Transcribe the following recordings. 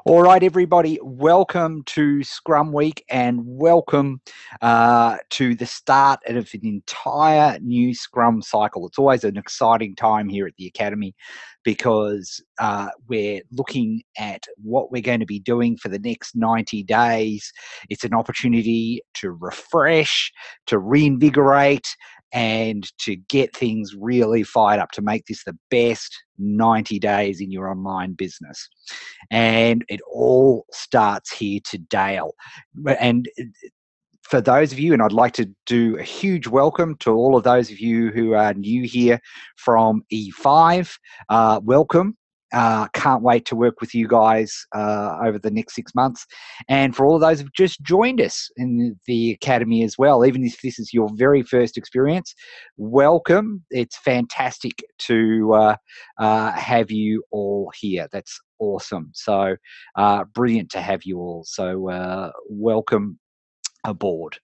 All right, everybody, welcome to Scrum Week and welcome to the start of an entire new Scrum cycle. It's always an exciting time here at the Academy because we're looking at what we're going to be doing for the next 90 days. It's an opportunity to refresh, to reinvigorate, and to get things really fired up to make this the best 90 days in your online business. And it all starts here to Dale. And for those of you, and I'd like to do a huge welcome to all of those of you who are new here from E5. Welcome. Can't wait to work with you guys over the next 6 months. And for all of those who've just joined us in the Academy as well, even if this is your very first experience, welcome. It's fantastic to have you all here. That's awesome. So brilliant to have you all. So welcome aboard.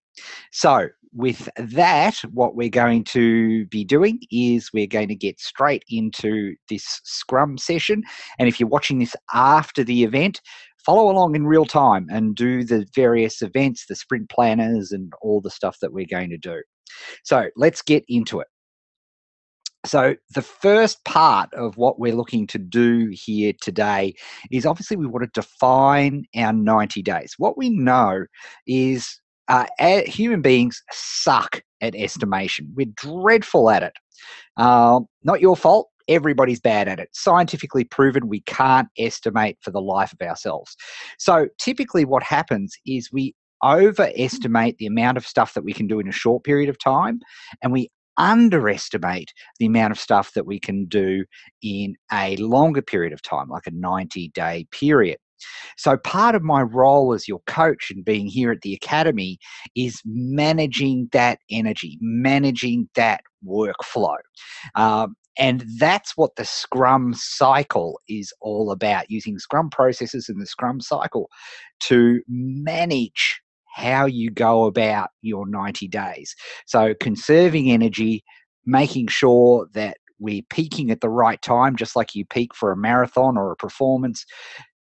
So with that, what we're going to be doing is we're going to get straight into this Scrum session. And if you're watching this after the event, follow along in real time and do the various events, the sprint planners, and all the stuff that we're going to do. So let's get into it. So the first part of what we're looking to do here today is obviously we want to define our 90 days. What we know is human beings suck at estimation. We're dreadful at it. Not your fault. Everybody's bad at it. Scientifically proven we can't estimate for the life of ourselves. So typically what happens is we overestimate the amount of stuff that we can do in a short period of time, and we underestimate the amount of stuff that we can do in a longer period of time, like a 90-day period. So part of my role as your coach and being here at the Academy is managing that energy, managing that workflow. And that's what the Scrum cycle is all about, using Scrum processes in the Scrum cycle to manage how you go about your 90 days. So conserving energy, making sure that we're peaking at the right time, just like you peak for a marathon or a performance.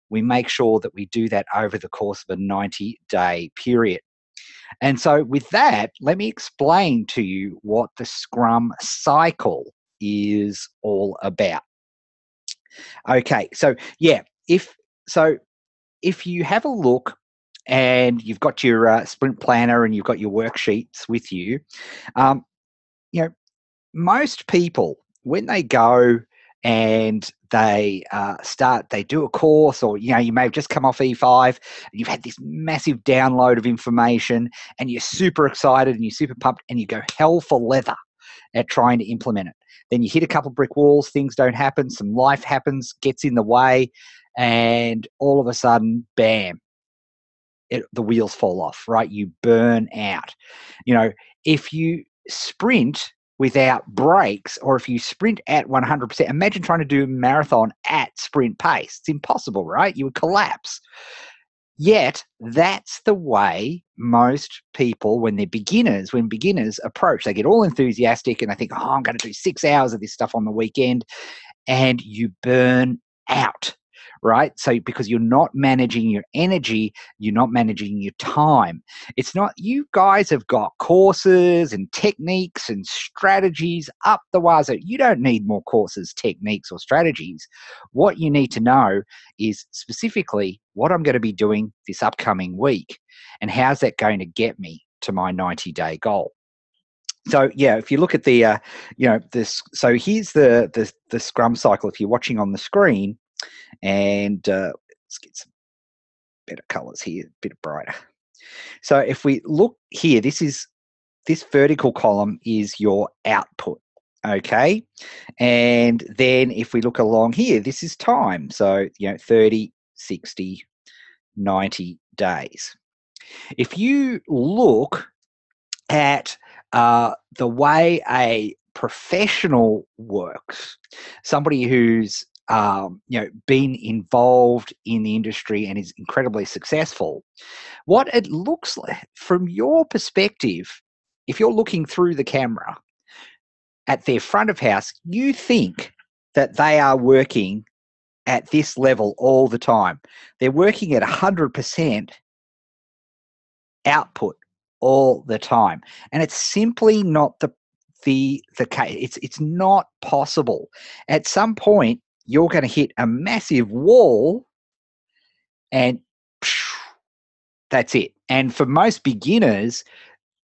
We make sure that we do that over the course of a 90-day period. And so with that, let me explain to you what the Scrum cycle is all about. Okay, so yeah, if you have a look and you've got your sprint planner and you've got your worksheets with you, you know, most people, when they go and they they do a course, or you may have just come off E5 and you've had this massive download of information and you're super excited and you're super pumped and you go hell for leather at trying to implement it. Then you hit a couple of brick walls, things don't happen, some life happens, gets in the way, and all of a sudden, bam, the wheels fall off, right? You burn out. If you sprint without breaks, or if you sprint at 100%, imagine trying to do a marathon at sprint pace. It's impossible, right? You would collapse. Yet that's the way most people, when beginners approach, they get all enthusiastic and they think, oh, I'm going to do 6 hours of this stuff on the weekend, and you burn out. Right? So because you're not managing your energy, you're not managing your time. It's not, you guys have got courses and techniques and strategies up the wazoo. You don't need more courses, techniques, or strategies. What you need to know is specifically what I'm going to be doing this upcoming week and how's that going to get me to my 90-day goal. So yeah, if you look at the, so here's the Scrum cycle. If you're watching on the screen, and let's get some better colors here, a bit brighter. So if we look here, this vertical column is your output, okay? And then if we look along here, this is time. So 30, 60, 90 days. If you look at the way a professional works, somebody who's been involved in the industry and is incredibly successful, what it looks like from your perspective, if you're looking through the camera at their front of house, you think that they are working at this level all the time. They're working at 100% output all the time, and it's simply not the case. It's not possible. At some point, you're going to hit a massive wall, and that's it. And for most beginners,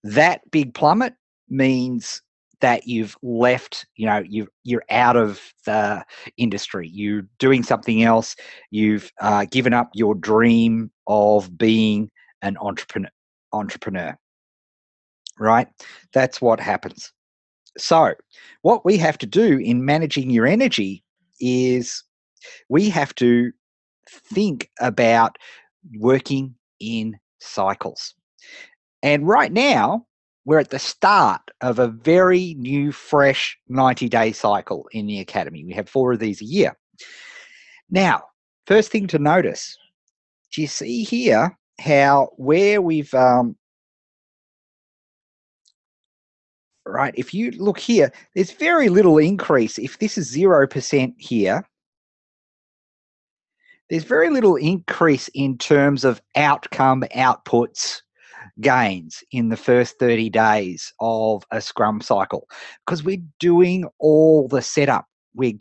that big plummet means that you've left, you're out of the industry. You're doing something else. You've given up your dream of being an entrepreneur, right? That's what happens. So, what we have to do in managing your energy is we have to think about working in cycles. And right now, we're at the start of a very new, fresh 90-day cycle in the Academy. We have 4 of these a year. Now, first thing to notice, do you see here how where we've, right, if you look here, there's very little increase. If this is 0% here, there's very little increase in terms of outcome, outputs, gains in the first 30 days of a Scrum cycle because we're doing all the setup. We're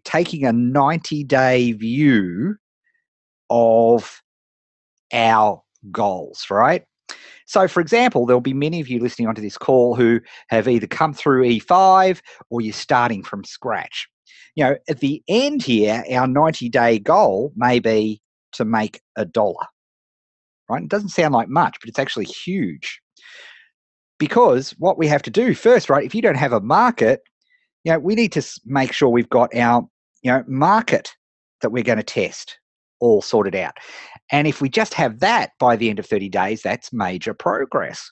taking a 90-day view of our goals, right? So, for example, there'll be many of you listening onto this call who have either come through E5 or you're starting from scratch. At the end here, our 90-day goal may be to make $1. Right? It doesn't sound like much, but it's actually huge. Because what we have to do first, right, if you don't have a market, we need to make sure we've got our, market that we're going to test all sorted out. And if we just have that by the end of 30 days, that's major progress.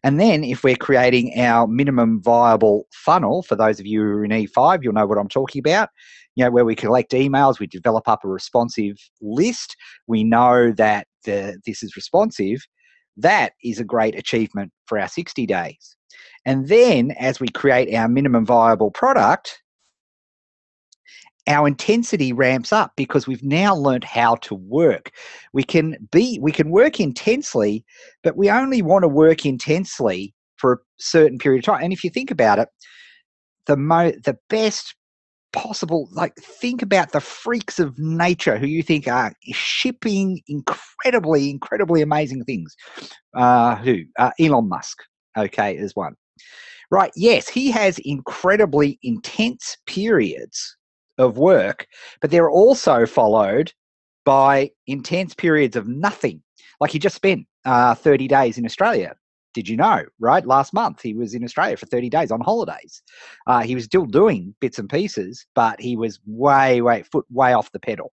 And then if we're creating our minimum viable funnel, for those of you who are in E5, you'll know what I'm talking about, where we collect emails, we develop up a responsive list, we know that this is responsive, that is a great achievement for our 60 days. And then as we create our minimum viable product, our intensity ramps up because we've now learned how to work. We can work intensely, but we only want to work intensely for a certain period of time. And if you think about it, the best possible, think about the freaks of nature who you think are shipping incredibly amazing things. Elon Musk, okay, is one. Right, yes, he has incredibly intense periods of work, but they're also followed by intense periods of nothing. Like he just spent 30 days in Australia. Did you know, right? Last month, he was in Australia for 30 days on holidays. He was still doing bits and pieces, but he was way off the pedal,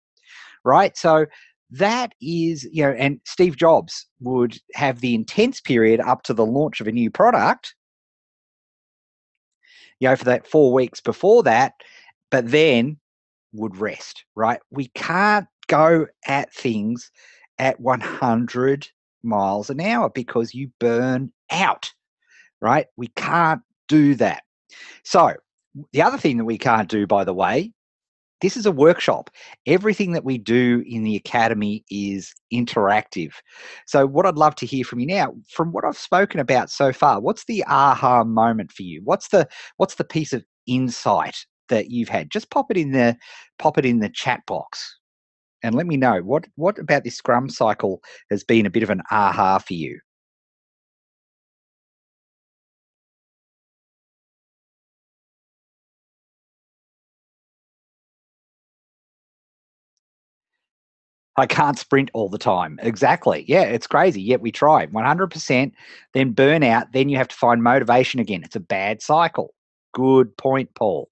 right? So that is, and Steve Jobs would have the intense period up to the launch of a new product, for that 4 weeks before that, but then would rest, right? We can't go at things at 100 miles an hour because you burn out, right? We can't do that. So the other thing that we can't do, by the way, this is a workshop. Everything that we do in the Academy is interactive. So what I'd love to hear from you now, from what I've spoken about so far, what's the aha moment for you? What's the piece of insight that you've had? Just pop it in the chat box and let me know what about this Scrum cycle has been a bit of an aha for you. I can't sprint all the time. Exactly. Yeah, it's crazy. Yet we try 100%, then burnout, then you have to find motivation again. It's a bad cycle. Good point, Paul.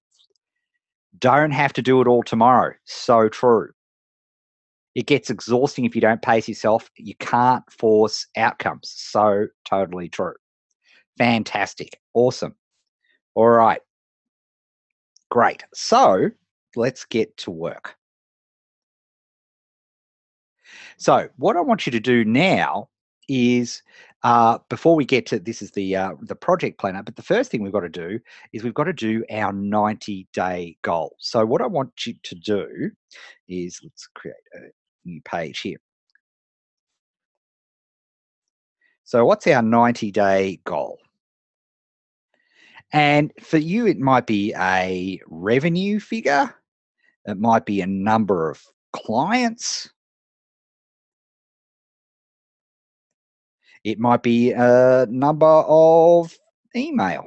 Don't have to do it all tomorrow. So true. It gets exhausting if you don't pace yourself. You can't force outcomes. So totally true. Fantastic. Awesome. All right. Great. So let's get to work. So what I want you to do now is Before we get to this is the project planner, but the first thing we've got to do is we've got to do our 90-day goal. So what I want you to do is let's create a new page here. So what's our 90-day goal? And for you, it might be a revenue figure. It might be a number of clients. It might be a number of email.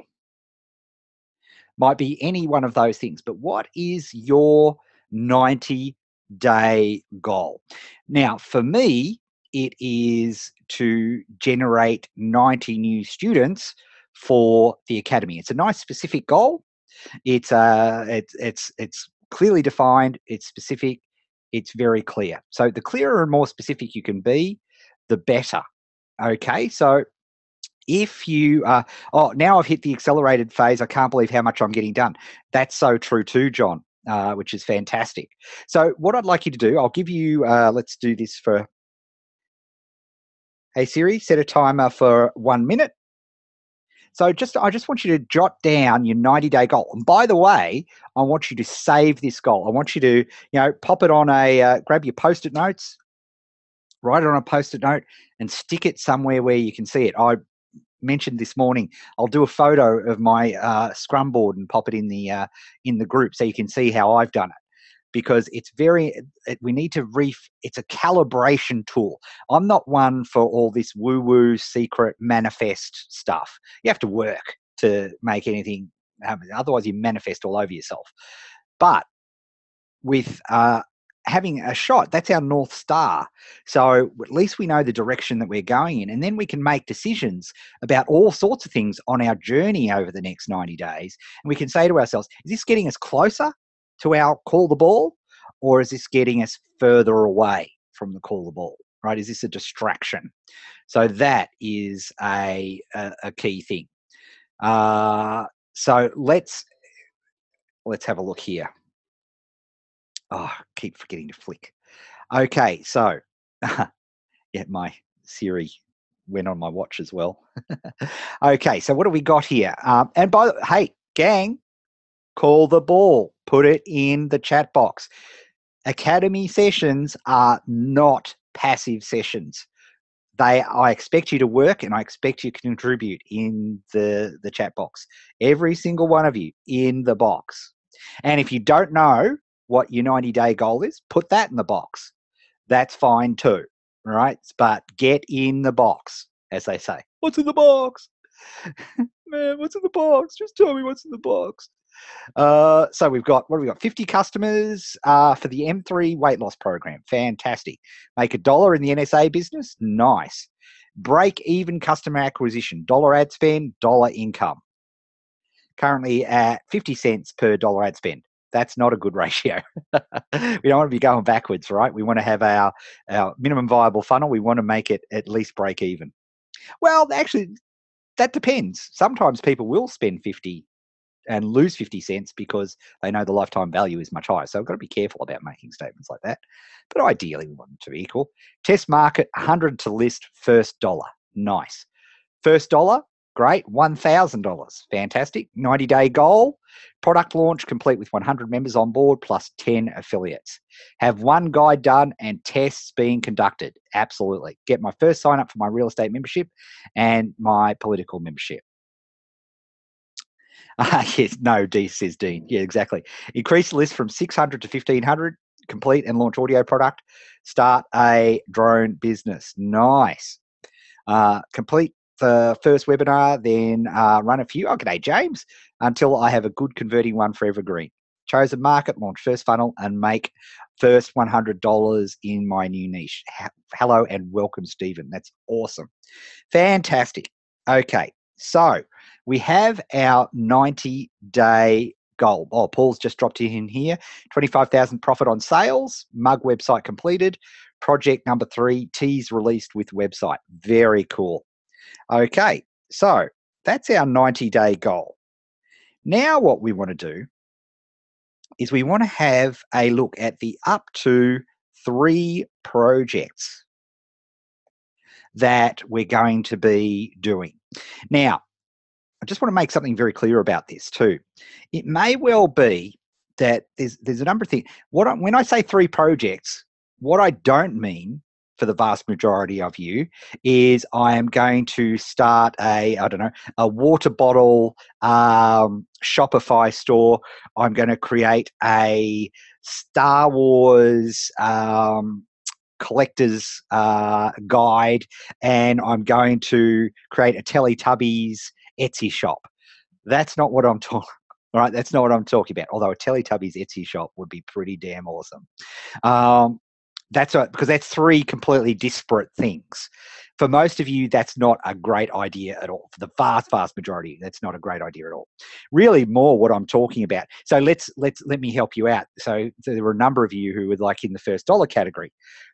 Might be any one of those things. But what is your 90-day goal? Now, for me, it is to generate 90 new students for the academy. It's a nice specific goal. It's clearly defined. It's specific. It's very clear. So the clearer and more specific you can be, the better. Okay, so if you now I've hit the accelerated phase. I can't believe how much I'm getting done. That's so true too, John, which is fantastic. So what I'd like you to do, I'll give you, let's do this for, hey Siri, set a timer for 1 minute. So I just want you to jot down your 90-day goal. And by the way, I want you to save this goal. I want you to, pop it on grab your Post-it notes, write it on a Post-it note and stick it somewhere where you can see it. I mentioned this morning, I'll do a photo of my Scrum board and pop it in the group so you can see how I've done it. Because it's we need to it's a calibration tool. I'm not one for all this woo-woo secret manifest stuff. You have to work to make anything happen. Otherwise you manifest all over yourself. But with having a shot, that's our North Star. So at least we know the direction that we're going in, and then we can make decisions about all sorts of things on our journey over the next 90 days. And we can say to ourselves, is this getting us closer to our call the ball, or is this getting us further away from the call the ball, right? Is this a distraction? So that is a key thing. So let's have a look here. Oh, I keep forgetting to flick. Okay, so yeah, my Siri went on my watch as well. Okay, so what do we got here? And hey, gang, call the ball. Put it in the chat box. Academy sessions are not passive sessions. I expect you to work and I expect you to contribute in the chat box. Every single one of you in the box. And if you don't know what your 90-day goal is, put that in the box. That's fine too, right? But get in the box, as they say. What's in the box? Man, what's in the box? Just tell me what's in the box. So we've got, what have we got? 50 customers for the M3 weight loss program. Fantastic. Make $1 in the NSA business. Nice. Break even customer acquisition. Dollar ad spend, dollar income. Currently at 50 cents per dollar ad spend. That's not a good ratio. We don't want to be going backwards, right? We want to have our minimum viable funnel. We want to make it at least break even. Well, actually, that depends. Sometimes people will spend 50 and lose 50 cents because they know the lifetime value is much higher. So we've got to be careful about making statements like that. But ideally, we want them to be equal. Test market, 100 to list, first dollar. Nice. First dollar, great. $1,000. Fantastic. 90-day goal. Product launch complete with 100 members on board plus 10 affiliates. Have one guide done and tests being conducted. Absolutely. Get my first sign up for my real estate membership and my political membership. Yes, no, says Dean. Yeah, exactly. Increase the list from 600 to 1,500. Complete and launch audio product. Start a drone business. Nice. Complete the first webinar, then run a few. Oh, g'day, James. Until I have a good converting one for Evergreen. Chosen market, launch first funnel, and make first $100 in my new niche. Hello and welcome, Stephen. That's awesome. Fantastic. Okay, so we have our 90-day goal. Oh, Paul's just dropped in here. 25,000 profit on sales. Mug website completed. Project number 3, tease released with website. Very cool. Okay, so that's our 90-day goal. Now what we want to do is we want to have a look at the up to 3 projects that we're going to be doing. Now, I just want to make something very clear about this too. It may well be that there's a number of things. When I say 3 projects, what I don't mean for the vast majority of you is I am going to start a water bottle Shopify store. I'm going to create a Star Wars collector's guide, and I'm going to create a Teletubbies Etsy shop. That's not what I'm talking. All right, that's not what I'm talking about. Although a Teletubbies Etsy shop would be pretty damn awesome. Um, because that's 3 completely disparate things. For most of you, that's not a great idea at all. For the vast majority, that's not a great idea at all. Really, more what I'm talking about. So let me help you out. So there were a number of you who were like in the first dollar category.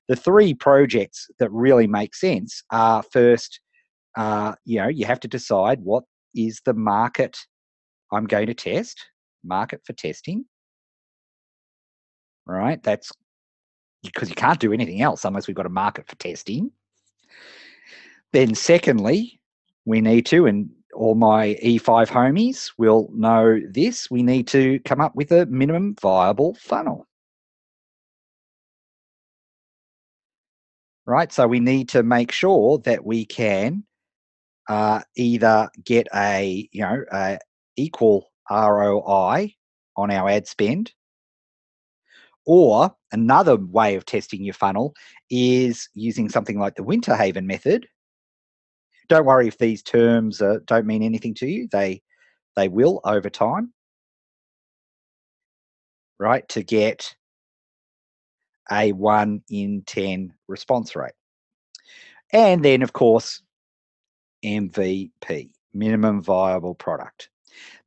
The 3 projects that really make sense are first, you have to decide what is the market I'm going to test, market for testing, right? That's because you can't do anything else unless we've got a market for testing. Then secondly, we need to, and all my E5 homies will know this, we need to come up with a minimum viable funnel. Right? So we need to make sure that we can either get a equal ROI on our ad spend, or another way of testing your funnel is using something like the Winter Haven method. Don't worry if these terms don't mean anything to you. They will over time, right? To get a 1 in 10 response rate. And then, of course, MVP, minimum viable product.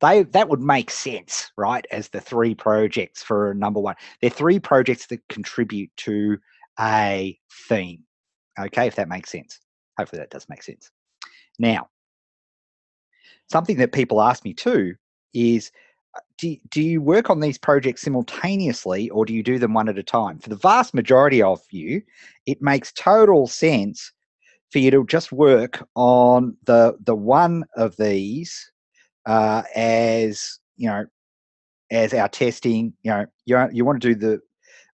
That would make sense, right? As the 3 projects for number 1. They're 3 projects that contribute to a theme. Okay, if that makes sense. Hopefully that does make sense. Now, something that people ask me too is, do you work on these projects simultaneously, or do you do them one at a time? For the vast majority of you, it makes total sense for you to just work on the one of these as as our testing. You want to do the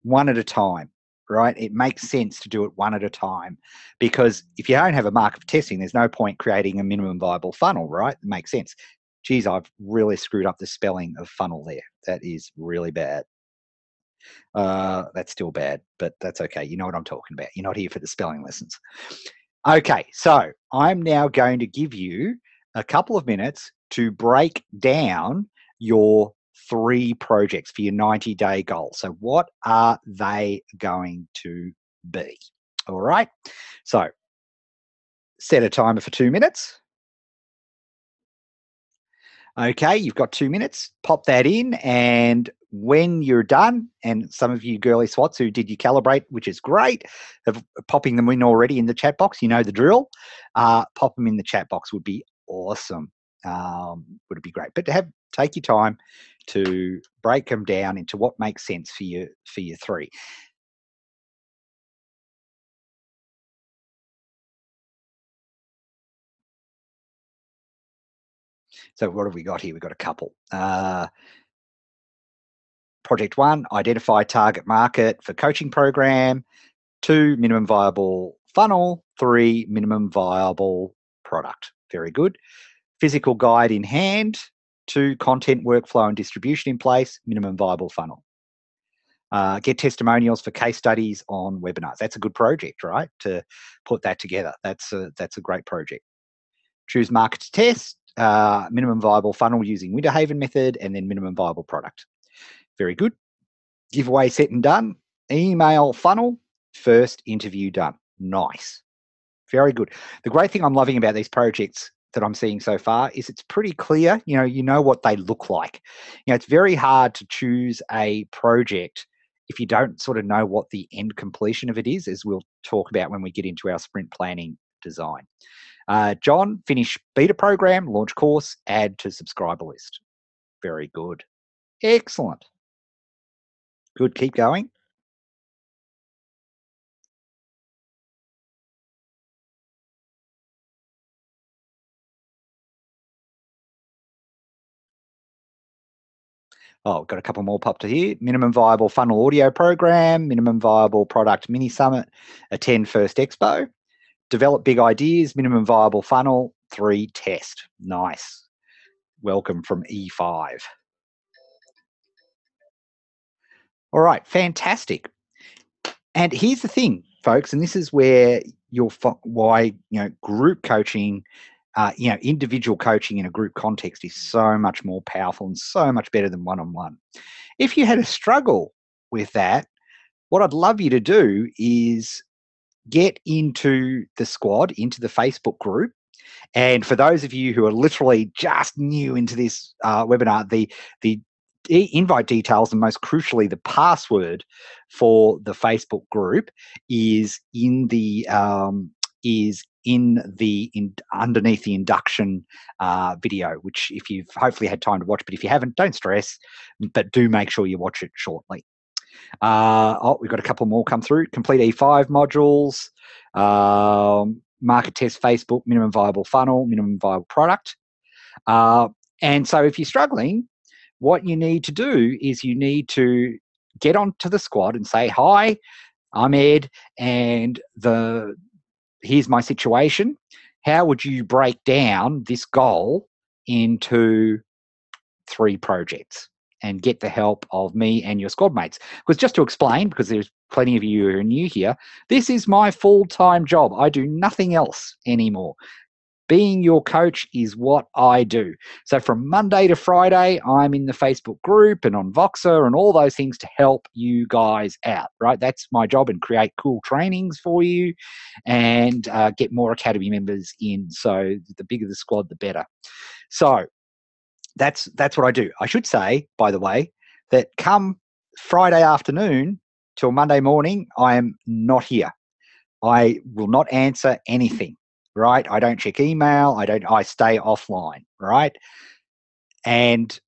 one at a time, right? It makes sense to do it one at a time, because if you don't have a market for testing, there's no point creating a minimum viable funnel, right? It makes sense. Geez, I've really screwed up the spelling of funnel there. That is really bad. That's still bad, but that's okay. You know what I'm talking about. You're not here for the spelling lessons. Okay, so I'm now going to give you a couple of minutes to break down your 3 projects for your 90-day goal. So what are they going to be? All right. So set a timer for 2 minutes. Okay, you've got 2 minutes. Pop that in, and when you're done, and some of you girly swats who did your calibrate, which is great, of popping them in already in the chat box, you know the drill. Pop them in the chat box would be awesome. Would be great. But take your time to break them down into what makes sense for your 3. So what have we got here? We've got a couple. Project 1, identify target market for coaching program. 2, minimum viable funnel. 3, minimum viable product. Very good. Physical guide in hand. 2, content workflow and distribution in place. Minimum viable funnel. Get testimonials for case studies on webinars. That's a good project, right? To put that together. That's a great project. Choose market to test. Minimum viable funnel using Winter Haven method, and then minimum viable product. Very good. Giveaway set and done. Email funnel. First interview done. Nice. Very good. The great thing I'm loving about these projects that I'm seeing so far is it's pretty clear. You know what they look like. It's very hard to choose a project if you don't sort of know what the end completion of it is, as we'll talk about when we get into our sprint planning design. John, finish beta program, launch course, add to subscriber list. Very good. Excellent. Good. Keep going. Oh, got a couple more popped here. Minimum viable funnel audio program, minimum viable product mini summit, attend first expo, develop big ideas, minimum viable funnel, 3 test. Nice. Welcome from E5. All right, fantastic. And here's the thing, folks, and this is where why group coaching, individual coaching in a group context is so much more powerful and so much better than one-on-one. If you had a struggle with that, what I'd love you to do is get into the squad, into the Facebook group. And for those of you who are literally just new into this webinar, the invite details and most crucially the password for the Facebook group is underneath the induction video, which if you've hopefully had time to watch, but if you haven't, don't stress, but do make sure you watch it shortly. We've got a couple more come through. Complete E5 modules, market test Facebook, minimum viable funnel, minimum viable product. And so if you're struggling, what you need to do is you need to get onto the squad and say, hi, I'm Ed, and here's my situation. How would you break down this goal into 3 projects? And get the help of me and your squad mates. Because just to explain, because there's plenty of you who are new here, this is my full-time job. I do nothing else anymore. Being your coach is what I do. So from Monday to Friday, I'm in the Facebook group and on Voxer and all those things to help you guys out, right? That's my job, and create cool trainings for you and get more Academy members in. So the bigger the squad, the better. So that's what I do. I should say, by the way, that come Friday afternoon till Monday morning, I am not here. I will not answer anything, right? I don't check email. I stay offline, right? And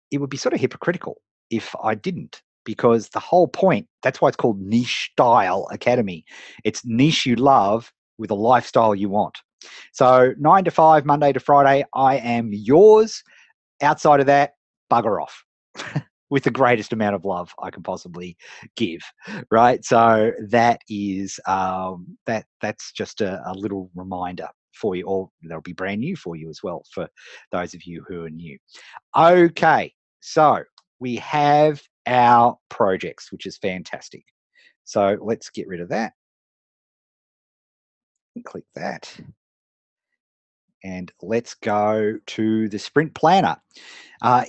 it would be sort of hypocritical if I didn't, because the whole point, that's why it's called Niche Style Academy. It's niche you love with a lifestyle you want. So 9 to 5, Monday to Friday, I am yours. Outside of that, bugger off with the greatest amount of love I can possibly give, right? So that is that's just a little reminder for you, or that'll be brand new for you as well for those of you who are new. Okay, so we have our projects, which is fantastic. So let's get rid of that. Click that. And let's go to the sprint planner.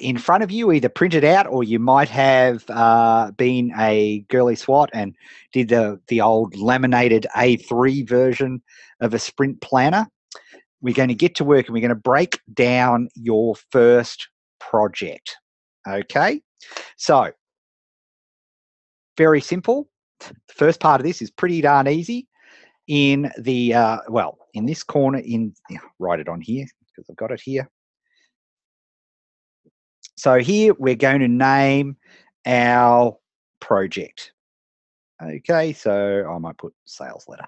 In front of you, either print it out, or you might have been a girly swat and did the old laminated A3 version of a sprint planner. We're going to get to work and we're going to break down your first project. Okay, so very simple. The first part of this is pretty darn easy. In the in this corner, write it on here because I've got it here. So here we're going to name our project. Okay, so I might put sales letter.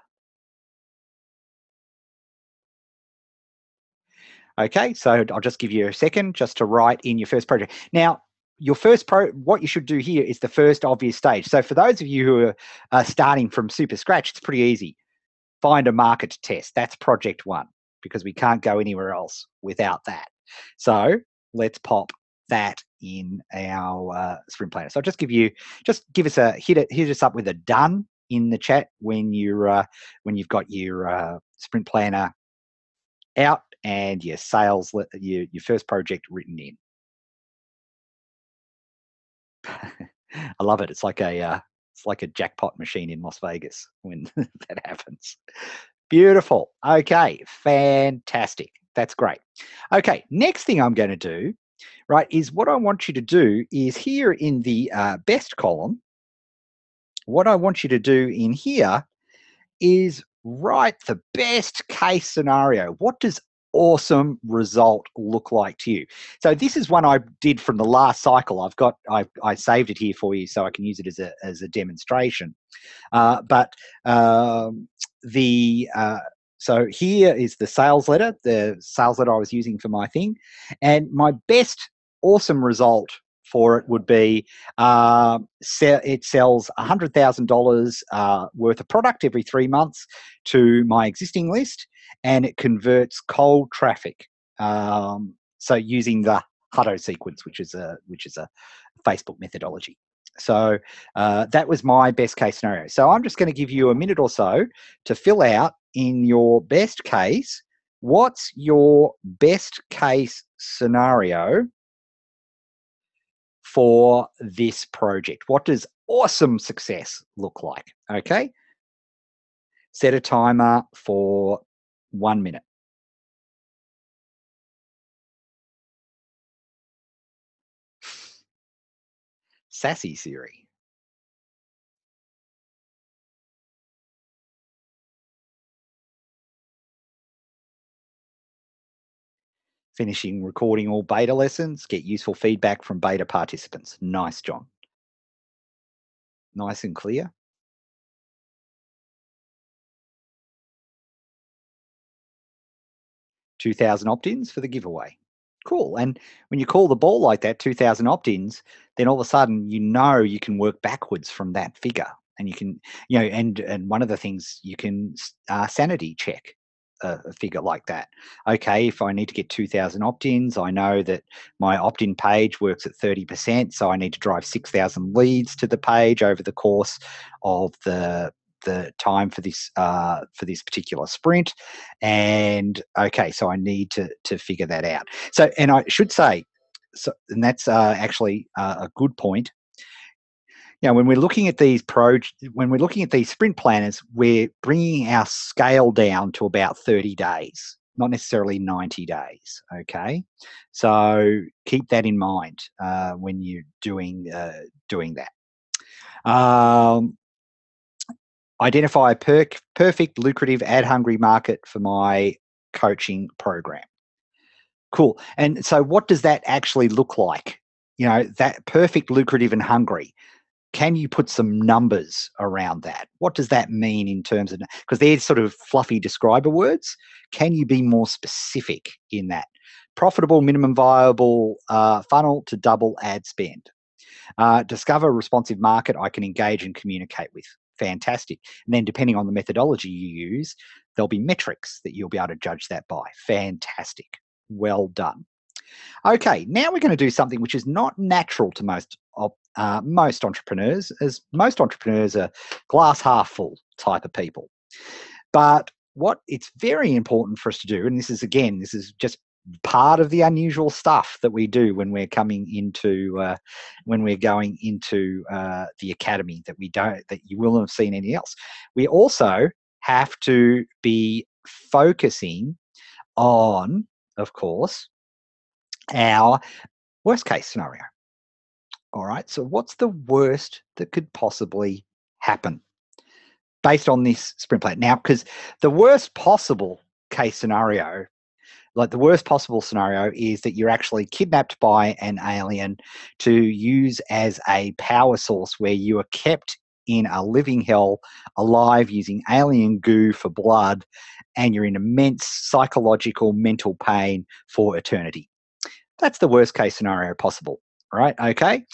Okay, so I'll just give you a second just to write in your first project. Now, your first what you should do here is the first obvious stage. So for those of you who are starting from super scratch, it's pretty easy. Find a market to test. That's project 1, because we can't go anywhere else without that. So let's pop that in our sprint planner. So I'll just give us a hit us up with a done in the chat when you've got your sprint planner out and your your first project written in. I love it. It's like a jackpot machine in Las Vegas when that happens. Beautiful. Okay, fantastic. That's great. Okay, next thing I'm going to do, right, is what I want you to do is here in the best column, what I want you to do in here is write the best case scenario. What does awesome result look like to you? So this is one I did from the last cycle. I saved it here for you so I can use it as a demonstration. So here is the sales letter I was using for my thing, and my best awesome result for it would be it sells $100,000 worth of product every 3 months to my existing list, and it converts cold traffic. So using the Hutto sequence, which is a Facebook methodology. So that was my best case scenario. So I'm just going to give you a minute or so to fill out in your best case. What's your best case scenario for this project? What does awesome success look like? Okay. Set a timer for 1 minute. Sassy Siri. Finishing recording all beta lessons. Get useful feedback from beta participants. Nice, John. Nice and clear. 2,000 opt-ins for the giveaway. Cool. And when you call the ball like that, 2,000 opt-ins, then all of a sudden you can work backwards from that figure, and you can and one of the things you can sanity check a figure like that. Okay, if I need to get 2,000 opt-ins, I know that my opt-in page works at 30%, so I need to drive 6,000 leads to the page over the course of the time for this particular sprint. And okay, so I need to figure that out. So, and I should say, so, and that's actually a good point. When we're looking at when we're looking at these sprint planners, we're bringing our scale down to about 30 days, not necessarily 90 days. Okay, so keep that in mind when you're doing that. Identify a perfect, lucrative, ad-hungry market for my coaching program. Cool. And so what does that actually look like? That perfect, lucrative, and hungry. Can you put some numbers around that? What does that mean in terms of, because they're sort of fluffy describer words. Can you be more specific in that? Profitable, minimum viable funnel to double ad spend. Discover a responsive market I can engage and communicate with. Fantastic. And then depending on the methodology you use, there'll be metrics that you'll be able to judge that by. Fantastic. Well done. Okay, now we're going to do something which is not natural to most entrepreneurs, as most entrepreneurs are glass half full type of people. But what it's very important for us to do, and this is just part of the unusual stuff that we do when we're coming into when we're going into the academy that you will have seen anything else. We also have to be focusing on, of course, our worst case scenario. All right, so what's the worst that could possibly happen based on this sprint plan? Now, because the worst possible case scenario, the worst possible scenario is that you're actually kidnapped by an alien to use as a power source, where you are kept in a living hell, alive, using alien goo for blood, and you're in immense psychological, mental pain for eternity. That's the worst case scenario possible, right? Okay.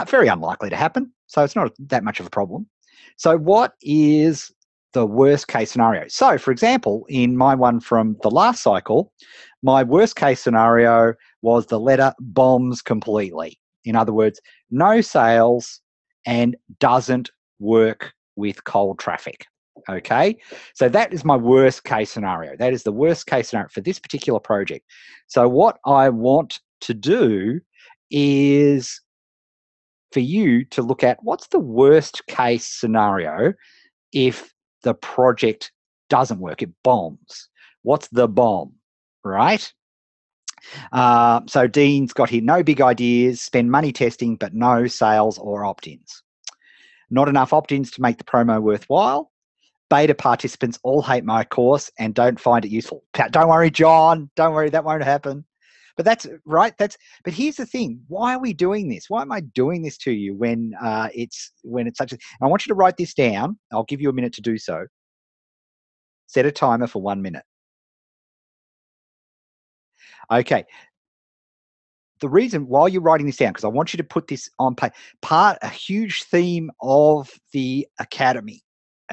Very unlikely to happen, so it's not that much of a problem. So what is the worst case scenario? So, for example, in my one from the last cycle, my worst case scenario was the letter bombs completely. In other words, no sales and doesn't work with cold traffic. Okay, so that is my worst case scenario. That is the worst case scenario for this particular project. So what I want to do is for you to look at what's the worst case scenario if the project doesn't work, it bombs. What's the bomb, right? So Dean's got here, no big ideas, spend money testing, but no sales or opt-ins. Not enough opt-ins to make the promo worthwhile. Beta participants all hate my course and don't find it useful. Don't worry, John. Don't worry, that won't happen. But that's right. But here's the thing: why are we doing this? Why am I doing this to you when it's such a? I want you to write this down. I'll give you a minute to do so. Set a timer for 1 minute. Okay. the reason, while you're writing this down, because I want you to put this on paper, a huge theme of the academy,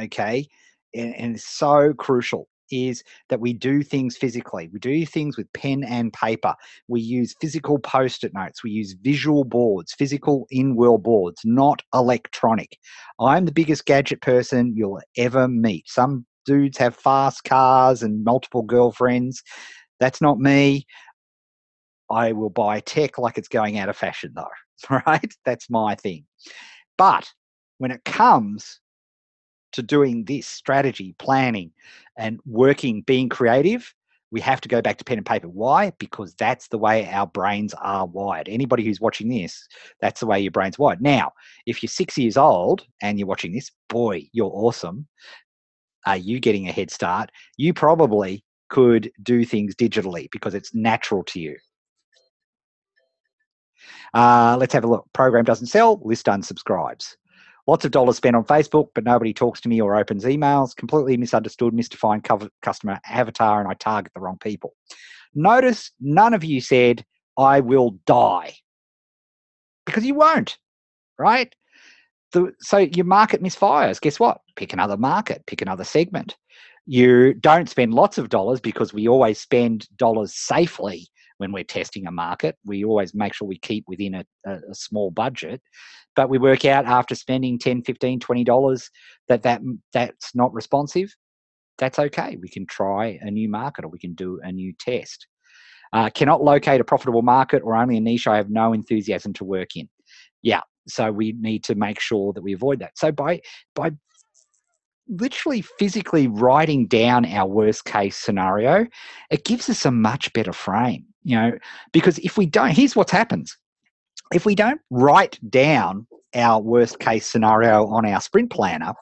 okay, and it's so crucial, is that we do things physically. We do things with pen and paper. We use physical post-it notes. We use visual boards, physical in-world boards, not electronic. I'm the biggest gadget person you'll ever meet. Some dudes have fast cars and multiple girlfriends. That's not me. I will buy tech like it's going out of fashion, though, right? That's my thing. But when it comes to doing this strategy, planning, and working, being creative, we have to go back to pen and paper. Why? Because that's the way our brains are wired. Anybody who's watching this, that's the way your brain's wired. Now, if you're 6 years old and you're watching this, boy, you're awesome. Are you getting a head start? You probably could do things digitally because it's natural to you. Let's have a look. Program doesn't sell, list unsubscribes. Lots of dollars spent on Facebook, but nobody talks to me or opens emails. Completely misunderstood, misdefined customer avatar, and I target the wrong people. Notice none of you said, I will die. Because you won't, right? So your market misfires. Guess what? Pick another market, pick another segment. You don't spend lots of dollars, because we always spend dollars safely when we're testing a market. We always make sure we keep within a small budget, but we work out after spending $10, $15, $20 that's not responsive. That's okay. We can try a new market, or we can do a new test. Cannot locate a profitable market, or only a niche I have no enthusiasm to work in. Yeah, so we need to make sure that we avoid that. So by literally physically writing down our worst case scenario, it gives us a much better frame, because if we don't, here's what happens. If we don't write down our worst case scenario on our sprint planner,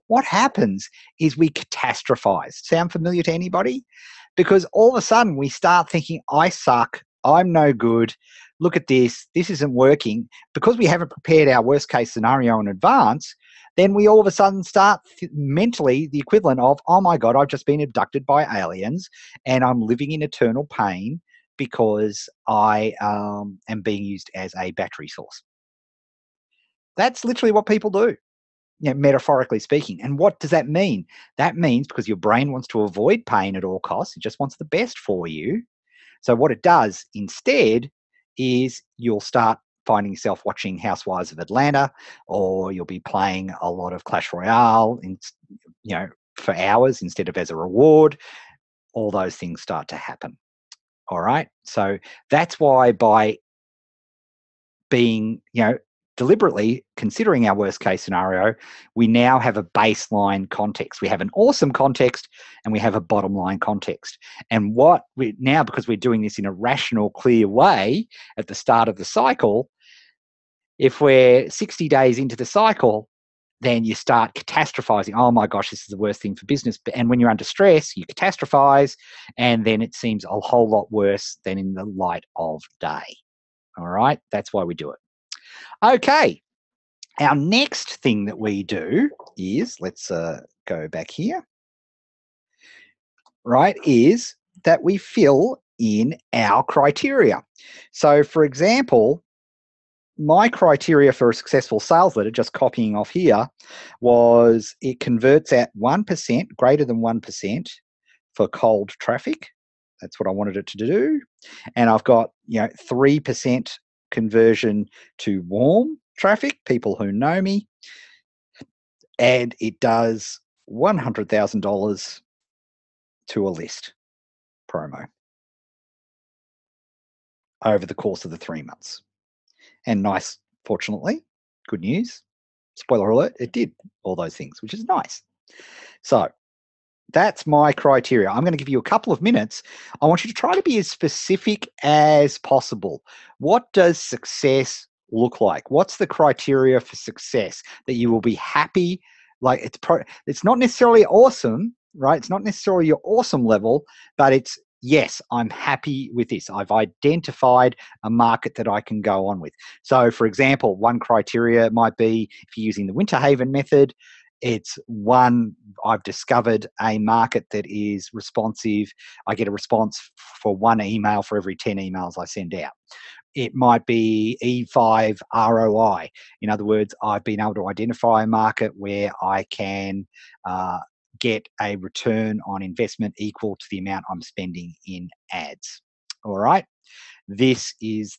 what happens is we catastrophize. Sound familiar to anybody? Because all of a sudden we start thinking, I suck, I'm no good, look at this isn't working. Because we haven't prepared our worst case scenario in advance, then we all of a sudden start mentally the equivalent of, oh my God, I've just been abducted by aliens and I'm living in eternal pain because I am being used as a battery source. That's literally what people do, metaphorically speaking. And what does that mean? That means, because your brain wants to avoid pain at all costs, it just wants the best for you. So what it does instead is you'll start finding yourself watching Housewives of Atlanta, or you'll be playing a lot of Clash Royale, for hours instead of as a reward. All those things start to happen. All right. So that's why, by being, deliberately considering our worst case scenario, we now have a baseline context. We have an awesome context and we have a bottom line context. And what we now, because we're doing this in a rational, clear way at the start of the cycle, if we're 60 days into the cycle, then you start catastrophizing. Oh my gosh, this is the worst thing for business. And when you're under stress, you catastrophize, and then it seems a whole lot worse than in the light of day. All right, that's why we do it. Okay, our next thing that we do is, let's go back here, right, is that we fill in our criteria. So, for example, my criteria for a successful sales letter, just copying off here, was it converts at 1%, greater than 1% for cold traffic. That's what I wanted it to do. And I've got, 3% conversion to warm traffic, people who know me. And it does $100,000 to a list promo over the course of the 3 months. And nice, fortunately, good news, spoiler alert, it did all those things, which is nice. So that's my criteria. I'm going to give you a couple of minutes. I want you to try to be as specific as possible. What does success look like? What's the criteria for success that you will be happy? Like, it's not necessarily awesome, right? It's not necessarily your awesome level, but it's, yes, I'm happy with this. I've identified a market that I can go on with. So, for example, one criteria might be, if you're using the Winter Haven method, it's one, I've discovered a market that is responsive. I get a response for one email for every 10 emails I send out. It might be E5 ROI. In other words, I've been able to identify a market where I can get a return on investment equal to the amount I'm spending in ads. All right. This is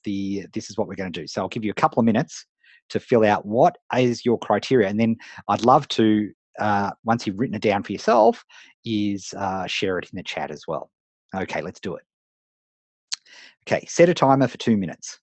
what we're going to do. So I'll give you a couple of minutes to fill out what is your criteria, and then I'd love to, once you've written it down for yourself, is share it in the chat as well. Okay, let's do it. Okay, set a timer for 2 minutes.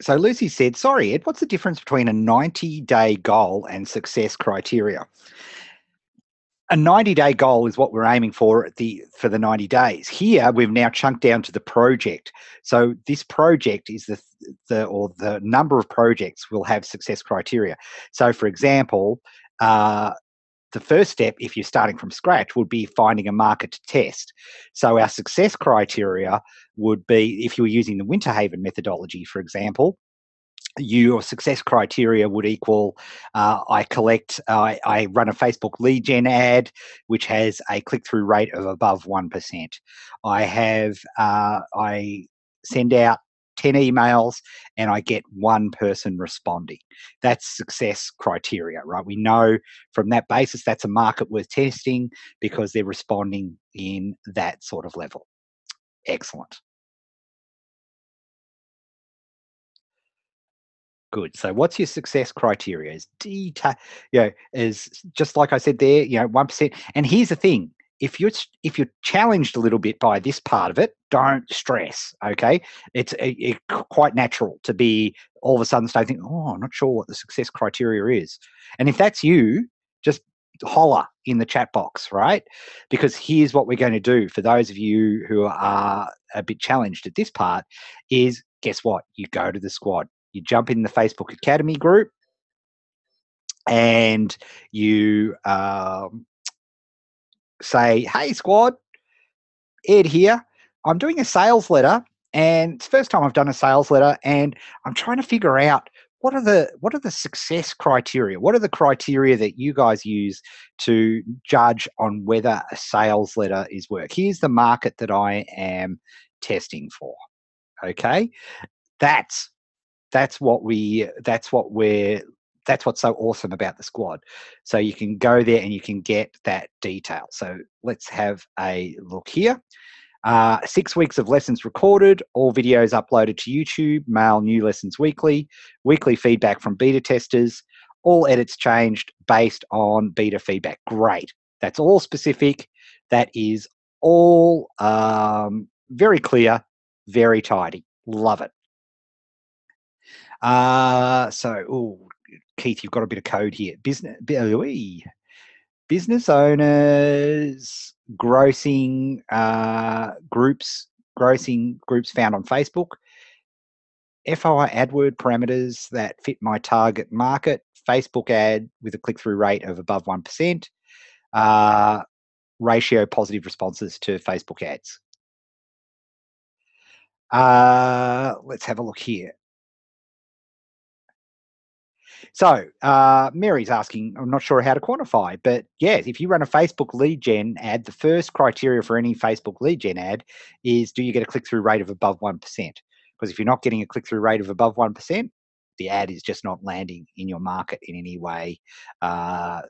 So Lucy said, sorry, Ed, what's the difference between a 90-day goal and success criteria? A 90-day goal is what we're aiming for for the 90 days. Here, we've now chunked down to the project. So this project is the number of projects will have success criteria. So for example, the first step, if you're starting from scratch, would be finding a market to test. So our success criteria would be, if you were using the Winterhaven methodology, for example, your success criteria would equal I run a Facebook lead gen ad which has a click-through rate of above 1%. I send out 10 emails and I get one person responding. That's success criteria, right? We know from that basis that's a market worth testing because they're responding in that sort of level. Excellent. Good. So what's your success criteria? Is detail, is just like I said there, 1%. And here's the thing. If you're challenged a little bit by this part of it, don't stress. Okay, it's quite natural to be all of a sudden start thinking, oh, I'm not sure what the success criteria is. And if that's you, just holler in the chat box, right? Because here's what we're going to do for those of you who are a bit challenged at this part: is guess what? You go to the squad. You jump in the Facebook Academy group and you say, hey, squad, Ed here. I'm doing a sales letter, and it's the first time I've done a sales letter, and I'm trying to figure out what are the success criteria? What are the criteria that you guys use to judge on whether a sales letter is work? Here's the market that I am testing for. Okay, that's what's so awesome about the squad. So you can go there and you can get that detail. So let's have a look here. 6 weeks of lessons recorded, all videos uploaded to YouTube, mail new lessons weekly feedback from beta testers, all edits changed based on beta feedback. Great. That's all specific. That is all very clear, very tidy. Love it. Keith, you've got a bit of code here. Business owners grossing groups found on Facebook. FOI AdWord parameters that fit my target market. Facebook ad with a click-through rate of above 1%. Ratio positive responses to Facebook ads. Let's have a look here. So Mary's asking, I'm not sure how to quantify, but yeah, if you run a Facebook lead gen ad, the first criteria for any Facebook lead gen ad is, do you get a click-through rate of above 1%? Because if you're not getting a click-through rate of above 1%, the ad is just not landing in your market in any way at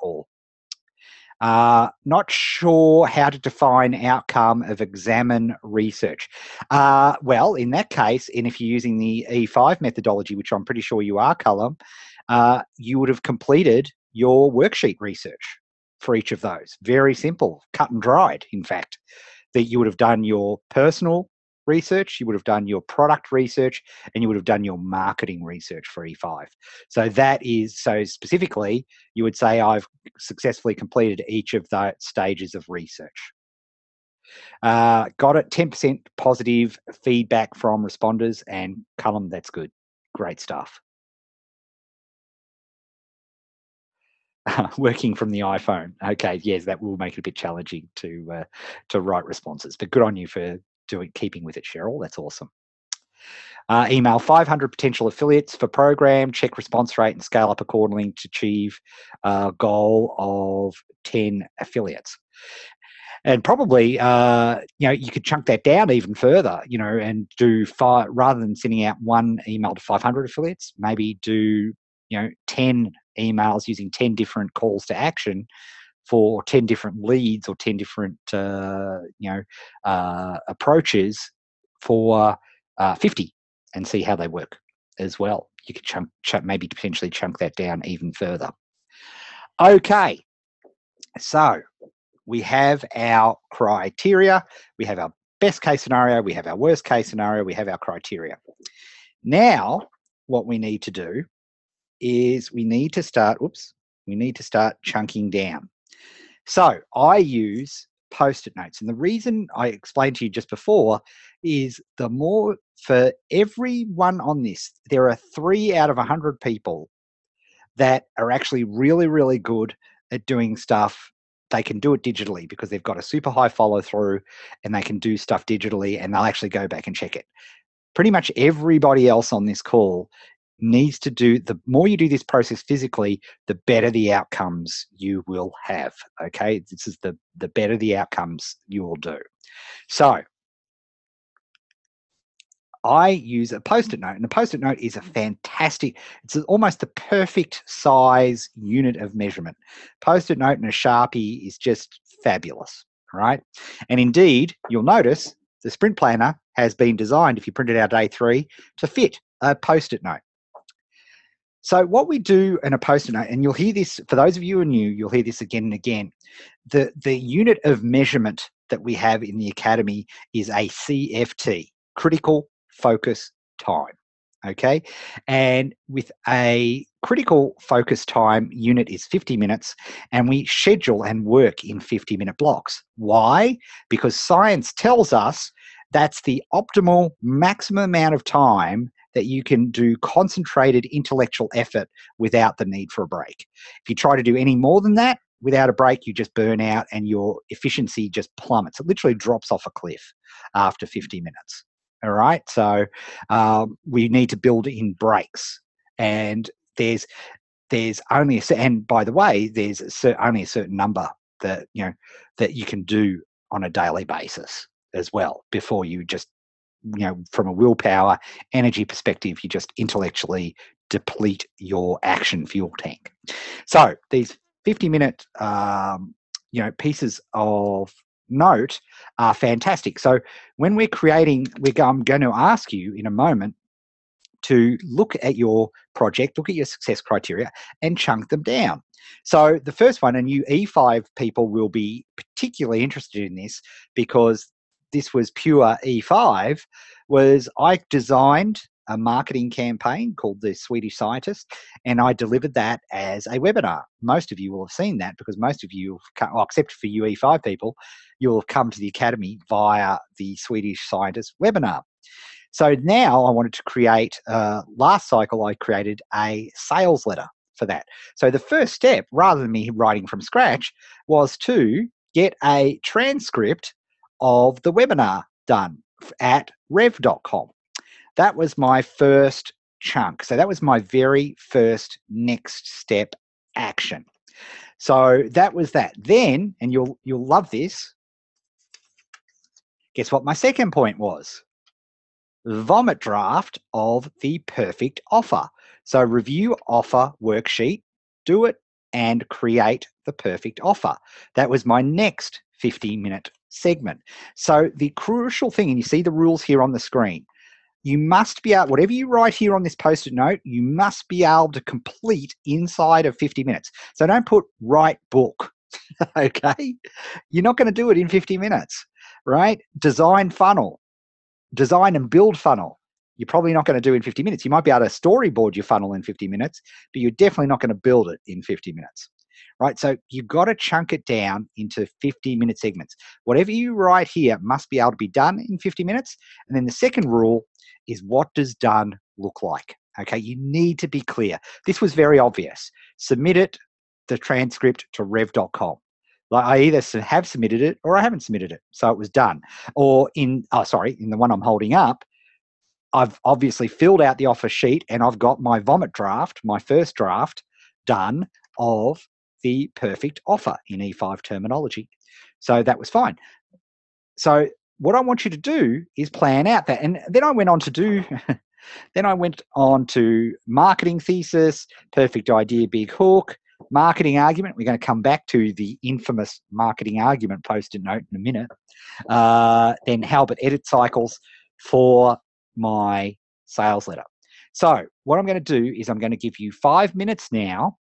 all. Not sure how to define outcome of examine research. Well, in that case, and if you're using the E5 methodology, which I'm pretty sure you are, Cullum, you would have completed your worksheet research for each of those. Very simple, cut and dried, in fact. That you would have done your personal research, you would have done your product research, and you would have done your marketing research for E5. So specifically, you would say, I've successfully completed each of the stages of research. Got it. 10% positive feedback from responders, and Cullum, that's good. Great stuff. Working from the iPhone. Okay, yes, that will make it a bit challenging to write responses, but good on you for keeping with it, Cheryl. That's awesome. Email 500 potential affiliates for program, check response rate, and scale up accordingly to achieve a goal of 10 affiliates. And probably, you could chunk that down even further, and do rather than sending out one email to 500 affiliates, maybe do, 10 emails using 10 different calls to action for 10 different leads or 10 different, approaches for 50 and see how they work as well. You could maybe potentially chunk that down even further. Okay, so we have our criteria, we have our best case scenario, we have our worst case scenario, we have our criteria. Now, what we need to do is we need to start chunking down. So I use Post-it notes. And the reason I explained to you just before is for everyone on this, there are 3 out of 100 people that are actually really, really good at doing stuff. They can do it digitally because they've got a super high follow through and they can do stuff digitally and they'll actually go back and check it. Pretty much everybody else on this call needs to the more you do this process physically, the better the outcomes you will have. Okay, this is the better the outcomes you will do. So I use a Post-it note, and a Post-it note is it's almost the perfect size unit of measurement. Post-it note and a Sharpie is just fabulous, right? And indeed, you'll notice the sprint planner has been designed, if you print it out day 3, to fit a Post-it note. So what we do in a Post-it note, and you'll hear this, for those of you who are new, you'll hear this again and again, the unit of measurement that we have in the Academy is a CFT, critical focus time, okay? And with a critical focus time unit is 50 minutes, and we schedule and work in 50-minute blocks. Why? Because science tells us that's the optimal maximum amount of time that you can do concentrated intellectual effort without the need for a break. If you try to do any more than that without a break, you just burn out and your efficiency just plummets. It literally drops off a cliff after 50 minutes. All right, so we need to build in breaks, and there's only and by the way, there's only a certain number that you can do on a daily basis as well before you just from a willpower energy perspective, you just intellectually deplete your action fuel tank. So these 50-minute pieces of note are fantastic. So when we're creating, I'm going to ask you in a moment to look at your project, look at your success criteria, and chunk them down. So the first one, and you E5 people will be particularly interested in this because this was pure E5, was I designed a marketing campaign called The Swedish Scientist, and I delivered that as a webinar. Most of you will have seen that because most of you, except for you E5 people, you'll have come to the Academy via the Swedish Scientist webinar. So now I wanted to create, last cycle I created a sales letter for that. So the first step, rather than me writing from scratch, was to get a transcript of the webinar done at rev.com. That was my first chunk. So that was my very first next step action. So that was that. Then, and you'll love this, guess what my second point was? Vomit draft of the perfect offer. So review offer worksheet, do it, and create the perfect offer. That was my next 50-minute segment. So the crucial thing, and you see the rules here on the screen, you must be able, whatever you write here on this Post-it note, you must be able to complete inside of 50 minutes. So don't put write book, okay? You're not going to do it in 50 minutes, right? Design funnel. Design and build funnel. You're probably not going to do in 50 minutes. You might be able to storyboard your funnel in 50 minutes, but you're definitely not going to build it in 50 minutes. right? So you've got to chunk it down into 50-minute segments. Whatever you write here must be able to be done in 50 minutes. And then the second rule is, what does done look like? Okay, you need to be clear. This was very obvious. Submit it, the transcript, to rev.com. Like, I either have submitted it or I haven't submitted it. So it was done. Or in the one I'm holding up, I've obviously filled out the offer sheet and I've got my vomit draft, my first draft, done of the perfect offer in E5 terminology. So that was fine. So what I want you to do is plan out that. And then I went on to do, then I went on to marketing thesis, perfect idea, big hook, marketing argument. We're going to come back to the infamous marketing argument post-it note in a minute. Then Halbert edit cycles for my sales letter. So what I'm going to do is I'm going to give you 5 minutes now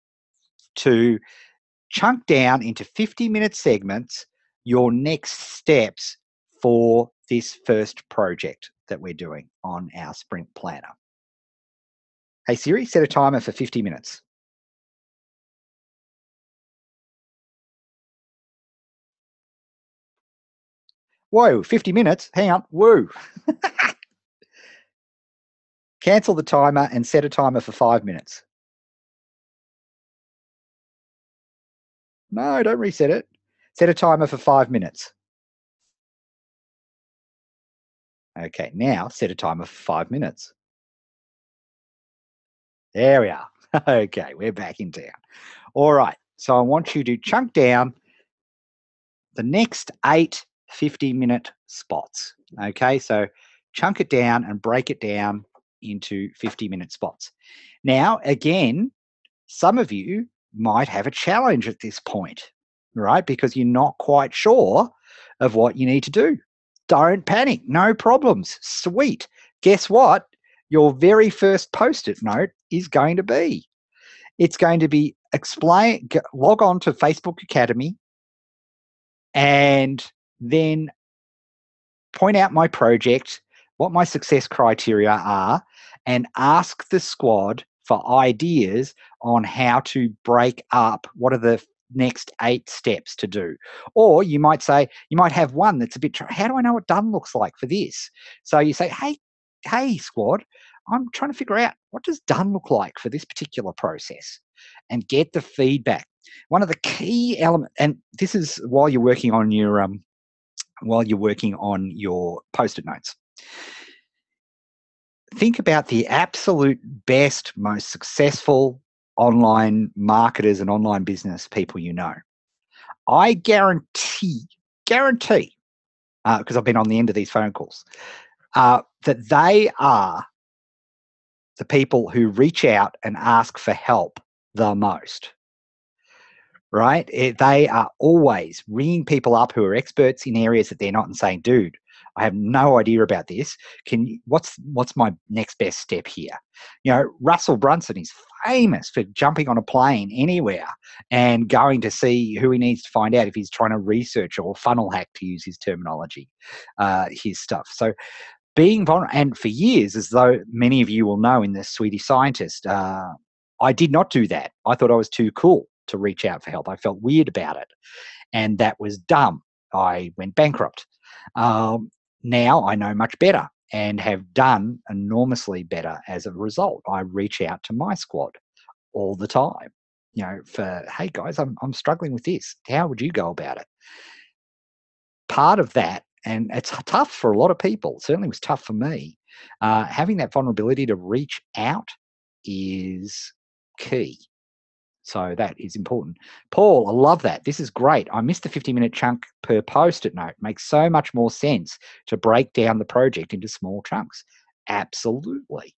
to chunk down into 50-minute segments your next steps for this first project that we're doing on our sprint planner. Hey Siri, set a timer for 50 minutes. Whoa, 50 minutes? Hang on. Woo. Cancel the timer and set a timer for 5 minutes. No, don't reset it. Set a timer for 5 minutes. Okay, now set a timer for 5 minutes. There we are. Okay, we're back in town. All right, so I want you to chunk down the next 8 50-minute spots. Okay, so chunk it down and break it down into 50-minute spots. Now, again, some of you might have a challenge at this point, right? Because you're not quite sure of what you need to do. Don't panic. No problems. Sweet. Guess what? Your very first post-it note is going to be. It's going to be log on to Facebook Academy and then point out my project, what my success criteria are, and ask the squad for ideas on how to break up what are the next 8 steps to do. Or you might say, you might have one that's a bit, how do I know what done looks like for this? So you say, hey, squad, I'm trying to figure out, what does done look like for this particular process? And get the feedback. One of the key elements, and this is while you're working on your post-it notes. Think about the absolute best, most successful online marketers and online business people you know. I guarantee, because I've been on the end of these phone calls, that they are the people who reach out and ask for help the most. Right? They are always ringing people up who are experts in areas that they're not and saying, dude, I have no idea about this. What's my next best step here? You know, Russell Brunson is famous for jumping on a plane anywhere and going to see who he needs to find out if he's trying to research or funnel hack, to use his terminology, his stuff. So being vulnerable, and for years, as though many of you will know in the Swedish Scientist, I did not do that. I thought I was too cool to reach out for help. I felt weird about it, and that was dumb. I went bankrupt. Now I know much better and have done enormously better as a result. I reach out to my squad all the time, you know, for, hey guys, I'm struggling with this. How would you go about it? Part of that, and it's tough for a lot of people, certainly was tough for me, having that vulnerability to reach out is key. So that is important. Paul, I love that. This is great. I missed the 50-minute chunk per post-it note. Makes so much more sense to break down the project into small chunks. Absolutely.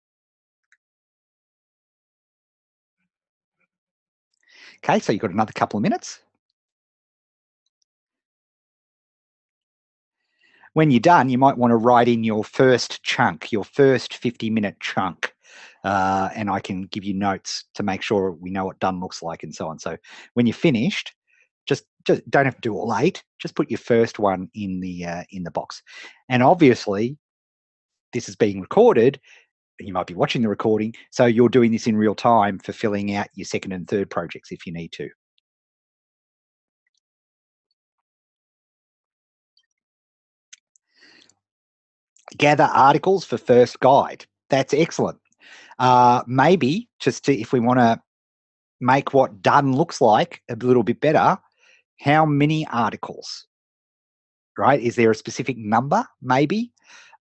Okay, so you've got another couple of minutes. When you're done, you might want to write in your first chunk, your first 50-minute chunk. And I can give you notes to make sure we know what done looks like and so on. So when you're finished, just don't have to do all 8. Just put your first one in the box. And obviously, this is being recorded. You might be watching the recording, so you're doing this in real time for filling out your second and third projects if you need to. Gather articles for first guide. That's excellent. Maybe just to, if we want to make what done looks like a little bit better, how many articles, right? Is there a specific number, maybe?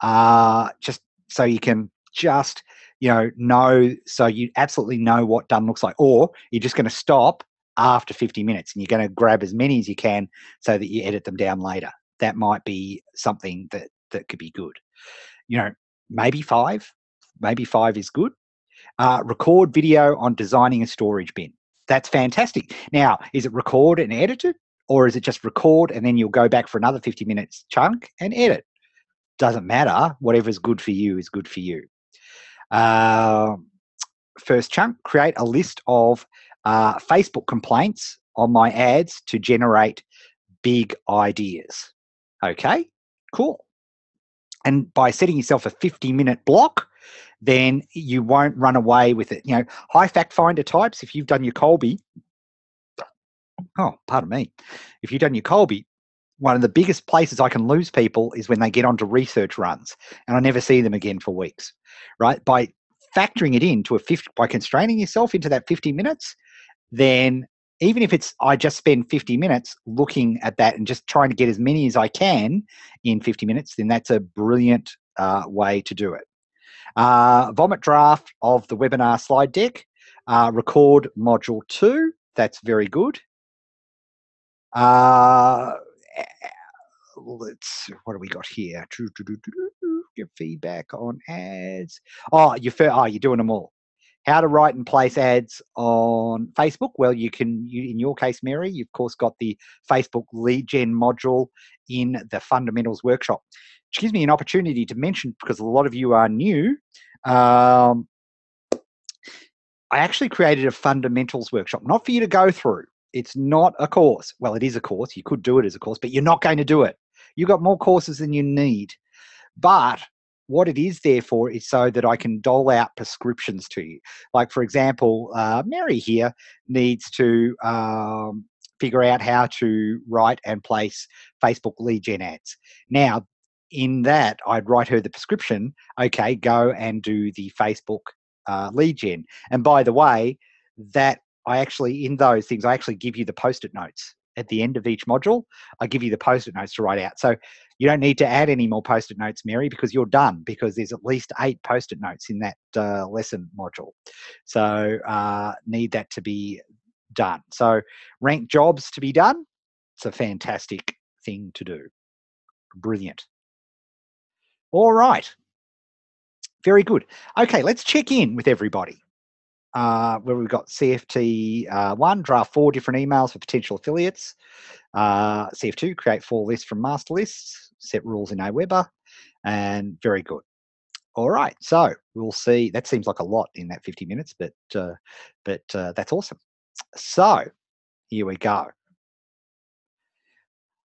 Just so you can just, know, so you absolutely know what done looks like. Or you're just going to stop after 50 minutes and you're going to grab as many as you can so that you edit them down later. That might be something that could be good. You know, maybe five. Maybe five is good. Record video on designing a storage bin. That's fantastic. Now, is it record and edit it? Or is it just record and then you'll go back for another 50 minutes chunk and edit? Doesn't matter. Whatever's good for you is good for you. Uh, First chunk, create a list of Facebook complaints on my ads to generate big ideas. Okay, cool. And by setting yourself a 50-minute block, then you won't run away with it. High fact finder types, if you've done your Colby, pardon me, if you've done your Colby, one of the biggest places I can lose people is when they get onto research runs and I never see them again for weeks, right? By factoring it into by constraining yourself into that 50 minutes, then even if it's, I just spend 50 minutes looking at that and just trying to get as many as I can in 50 minutes, then that's a brilliant way to do it. Vomit draft of the webinar slide deck, record module 2, that's very good. What do we got here? Give feedback on ads. You're doing them all. How to write and place ads on Facebook. Well, you in your case, Mary, you've of course got the Facebook lead gen module in the fundamentals workshop, which gives me an opportunity to mention, because a lot of you are new, I actually created a fundamentals workshop, not for you to go through. It's not a course. Well, it is a course. You could do it as a course, but you're not going to do it. You've got more courses than you need. But what it is there for is so that I can dole out prescriptions to you. Like, for example, Mary here needs to figure out how to write and place Facebook lead gen ads. Now, in that, I'd write her the prescription. Okay, go and do the Facebook lead gen. And by the way, that in those things, I actually give you the Post-it notes at the end of each module. I give you the Post-it notes to write out. So you don't need to add any more Post-it notes, Mary, because you're done, because there's at least 8 Post-it notes in that lesson module. So need that to be done. So rank jobs to be done. It's a fantastic thing to do. Brilliant. All right. Very good. Okay, let's check in with everybody. Where we've got CFT 1, draft 4 different emails for potential affiliates. CF2, create 4 lists from master lists, set rules in Aweber, and very good. All right, so we'll see. That seems like a lot in that 50 minutes, but that's awesome. So here we go.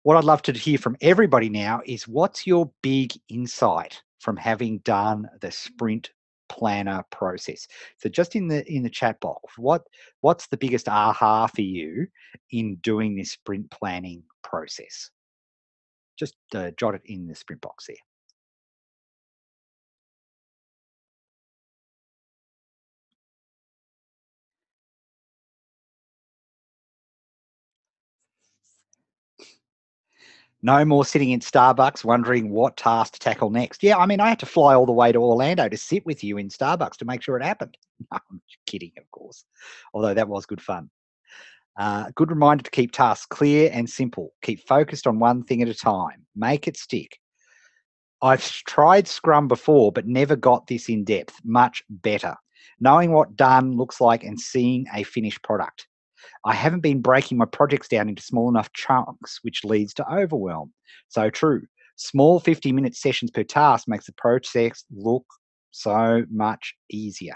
What I'd love to hear from everybody now is, what's your big insight from having done the sprint planner process? So just in the chat box, what's the biggest aha for you in doing this sprint planning process? Just jot it in the sprint box there. No more sitting in Starbucks wondering what task to tackle next. Yeah, I mean, I had to fly all the way to Orlando to sit with you in Starbucks to make sure it happened. No, I'm kidding, of course, although that was good fun. Good reminder to keep tasks clear and simple. Keep focused on one thing at a time. Make it stick. I've tried Scrum before, but never got this in depth. Much better. Knowing what done looks like and seeing a finished product. I haven't been breaking my projects down into small enough chunks, which leads to overwhelm. So true. Small 50-minute sessions per task makes the process look so much easier.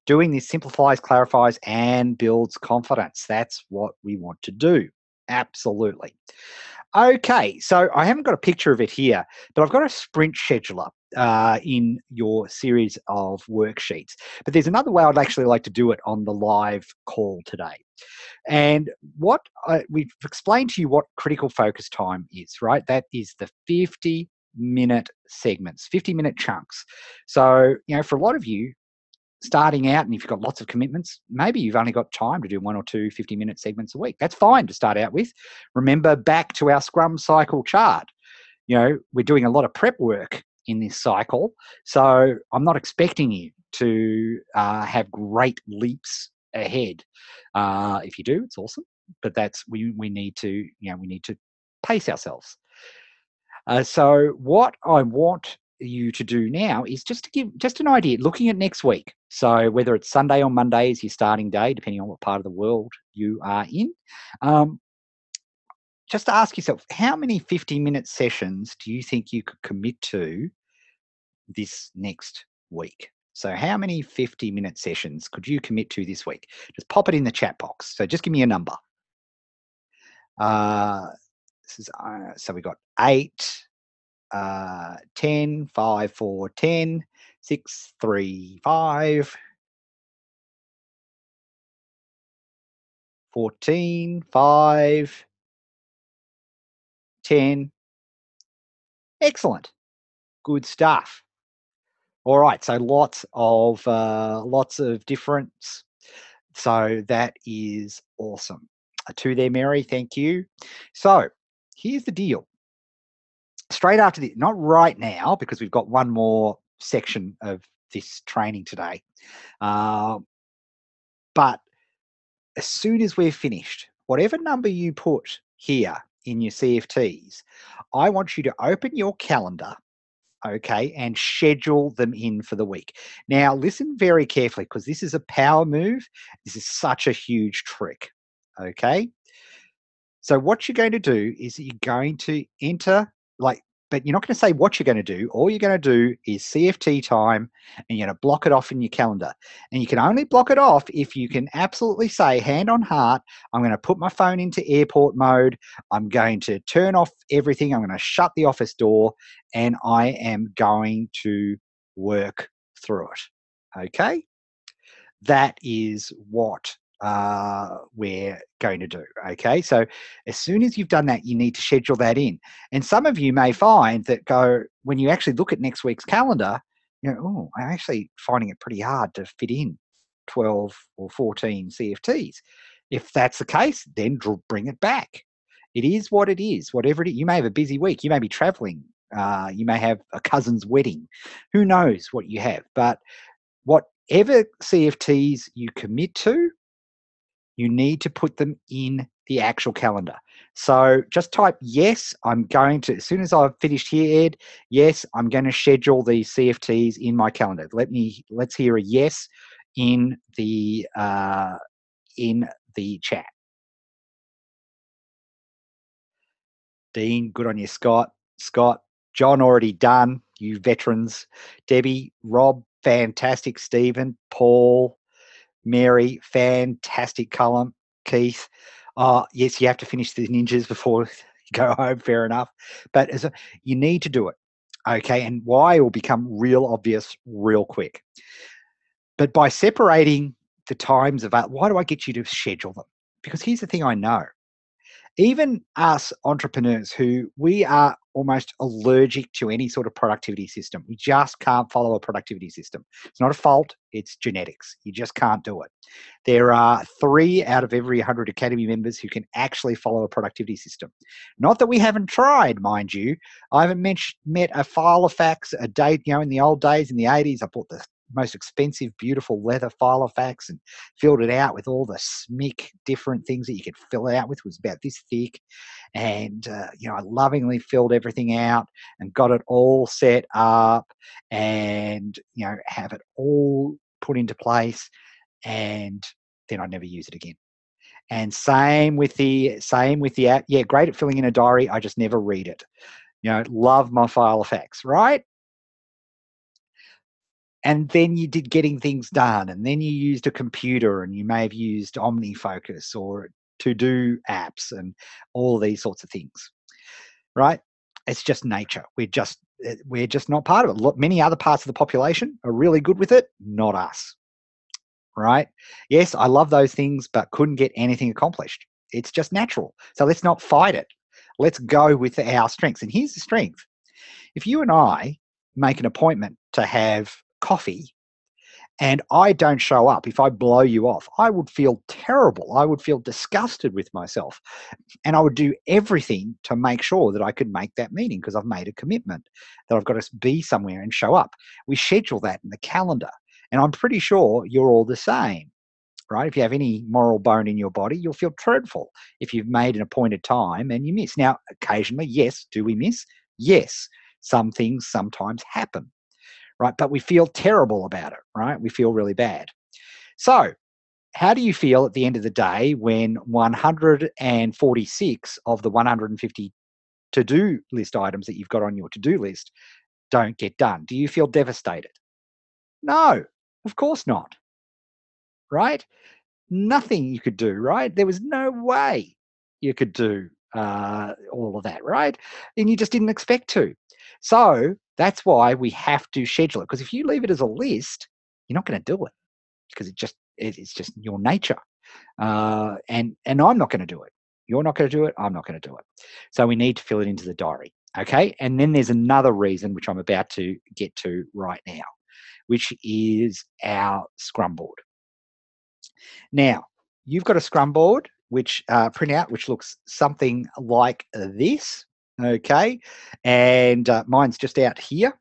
Doing this simplifies, clarifies, and builds confidence. That's what we want to do. Absolutely. Okay, so I haven't got a picture of it here, but I've got a sprint scheduler in your series of worksheets. But there's another way I'd actually like to do it on the live call today. And we've explained to you what critical focus time is, right? That is the 50 50-minute segments, 50-minute chunks. So, for a lot of you, starting out, and if you've got lots of commitments, maybe you've only got time to do 1 or 2 50-minute segments a week. That's fine to start out with. Remember, back to our Scrum cycle chart. We're doing a lot of prep work in this cycle, so I'm not expecting you to have great leaps ahead. If you do, it's awesome, but we need to pace ourselves. So what I want you to do now is just to give just an idea, looking at next week. So whether it's Sunday or Monday is your starting day, depending on what part of the world you are in. Just to ask yourself, how many 50-minute sessions do you think you could commit to this next week? So how many 50-minute sessions could you commit to this week? Just pop it in the chat box. So just give me a number. So we got 8, 10, 5, 4, 10, 6, 3, 5, 14, 5, 10. Excellent. Good stuff. All right, so lots of difference. So that is awesome. To there, Mary, thank you. So here's the deal. Straight after the, not right now, because we've got one more section of this training today, but as soon as we're finished, whatever number you put here in your CFTs, I want you to open your calendar, okay, and schedule them in for the week. Now, listen very carefully, because this is a power move. This is such a huge trick, okay? So what you're going to do is you're going to enter, but you're not going to say what you're going to do. All you're going to do is CFT time, and you're going to block it off in your calendar. And you can only block it off if you can absolutely say, hand on heart, I'm going to put my phone into airport mode. I'm going to turn off everything. I'm going to shut the office door, and I am going to work through it. Okay? That is what we're going to do. Okay, so as soon as you've done that, you need to schedule that in. And some of you may find that when you actually look at next week's calendar, oh, I'm actually finding it pretty hard to fit in 12 or 14 CFTs. If that's the case, then bring it back. It is what it is. Whatever it is, you may have a busy week. You may be traveling. You may have a cousin's wedding. Who knows what you have? But whatever CFTs you commit to, you need to put them in the actual calendar. So just type, yes, I'm going to, as soon as I've finished here, Ed, yes, I'm going to schedule these CFTs in my calendar. Let's hear a yes in the chat. Dean, good on you, Scott. John, already done, you veterans. Debbie, Rob, fantastic. Stephen, Paul, Mary, fantastic column. Keith, yes, you have to finish the ninjas before you go home, fair enough. But you need to do it, okay? And why will become real obvious real quick. But by separating the times of why do I get you to schedule them? Because here's the thing I know. Even us entrepreneurs we are almost allergic to any sort of productivity system. We just can't follow a productivity system. It's not a fault, it's genetics. You just can't do it. There are 3 out of every 100 Academy members who can actually follow a productivity system. Not that we haven't tried, mind you. I haven't met a Filofax a day, in the old days, in the 80s, I bought the most expensive, beautiful leather Filofax and filled it out with all the SMIC different things that you could fill it out with. It was about this thick. And, I lovingly filled everything out and got it all set up and, have it all put into place. And then I never use it again. And same with the app. Yeah, great at filling in a diary. I just never read it. Love my Filofax, right? And then you did getting things done, and then you used a computer, and you may have used OmniFocus or to-do apps and all these sorts of things, right? It's just nature. We're just not part of it. Look, many other parts of the population are really good with it, not us, right? Yes, I love those things, but couldn't get anything accomplished. It's just natural. So let's not fight it. Let's go with our strengths. And here's the strength. If you and I make an appointment to have coffee and I don't show up, if I blow you off, I would feel terrible. I would feel disgusted with myself. And I would do everything to make sure that I could make that meeting because I've made a commitment that I've got to be somewhere and show up. We schedule that in the calendar. And I'm pretty sure you're all the same, right? If you have any moral bone in your body, you'll feel dreadful if you've made an appointed time and you miss. Now, occasionally, yes, do we miss? Yes. Some things sometimes happen, right? But we feel terrible about it, right? We feel really bad. So, how do you feel at the end of the day when 146 of the 150 to-do list items that you've got on your to-do list don't get done? Do you feel devastated? No, of course not, right? Nothing you could do, right? There was no way you could do all of that, right? And you just didn't expect to. So that's why we have to schedule it. Because if you leave it as a list, you're not going to do it because it's just your nature. And I'm not going to do it. You're not going to do it. I'm not going to do it. So we need to fill it into the diary. Okay. And then there's another reason, which I'm about to get to right now, which is our Scrum board. Now, you've got a Scrum board, which print out, which looks something like this. Okay. And mine's just out here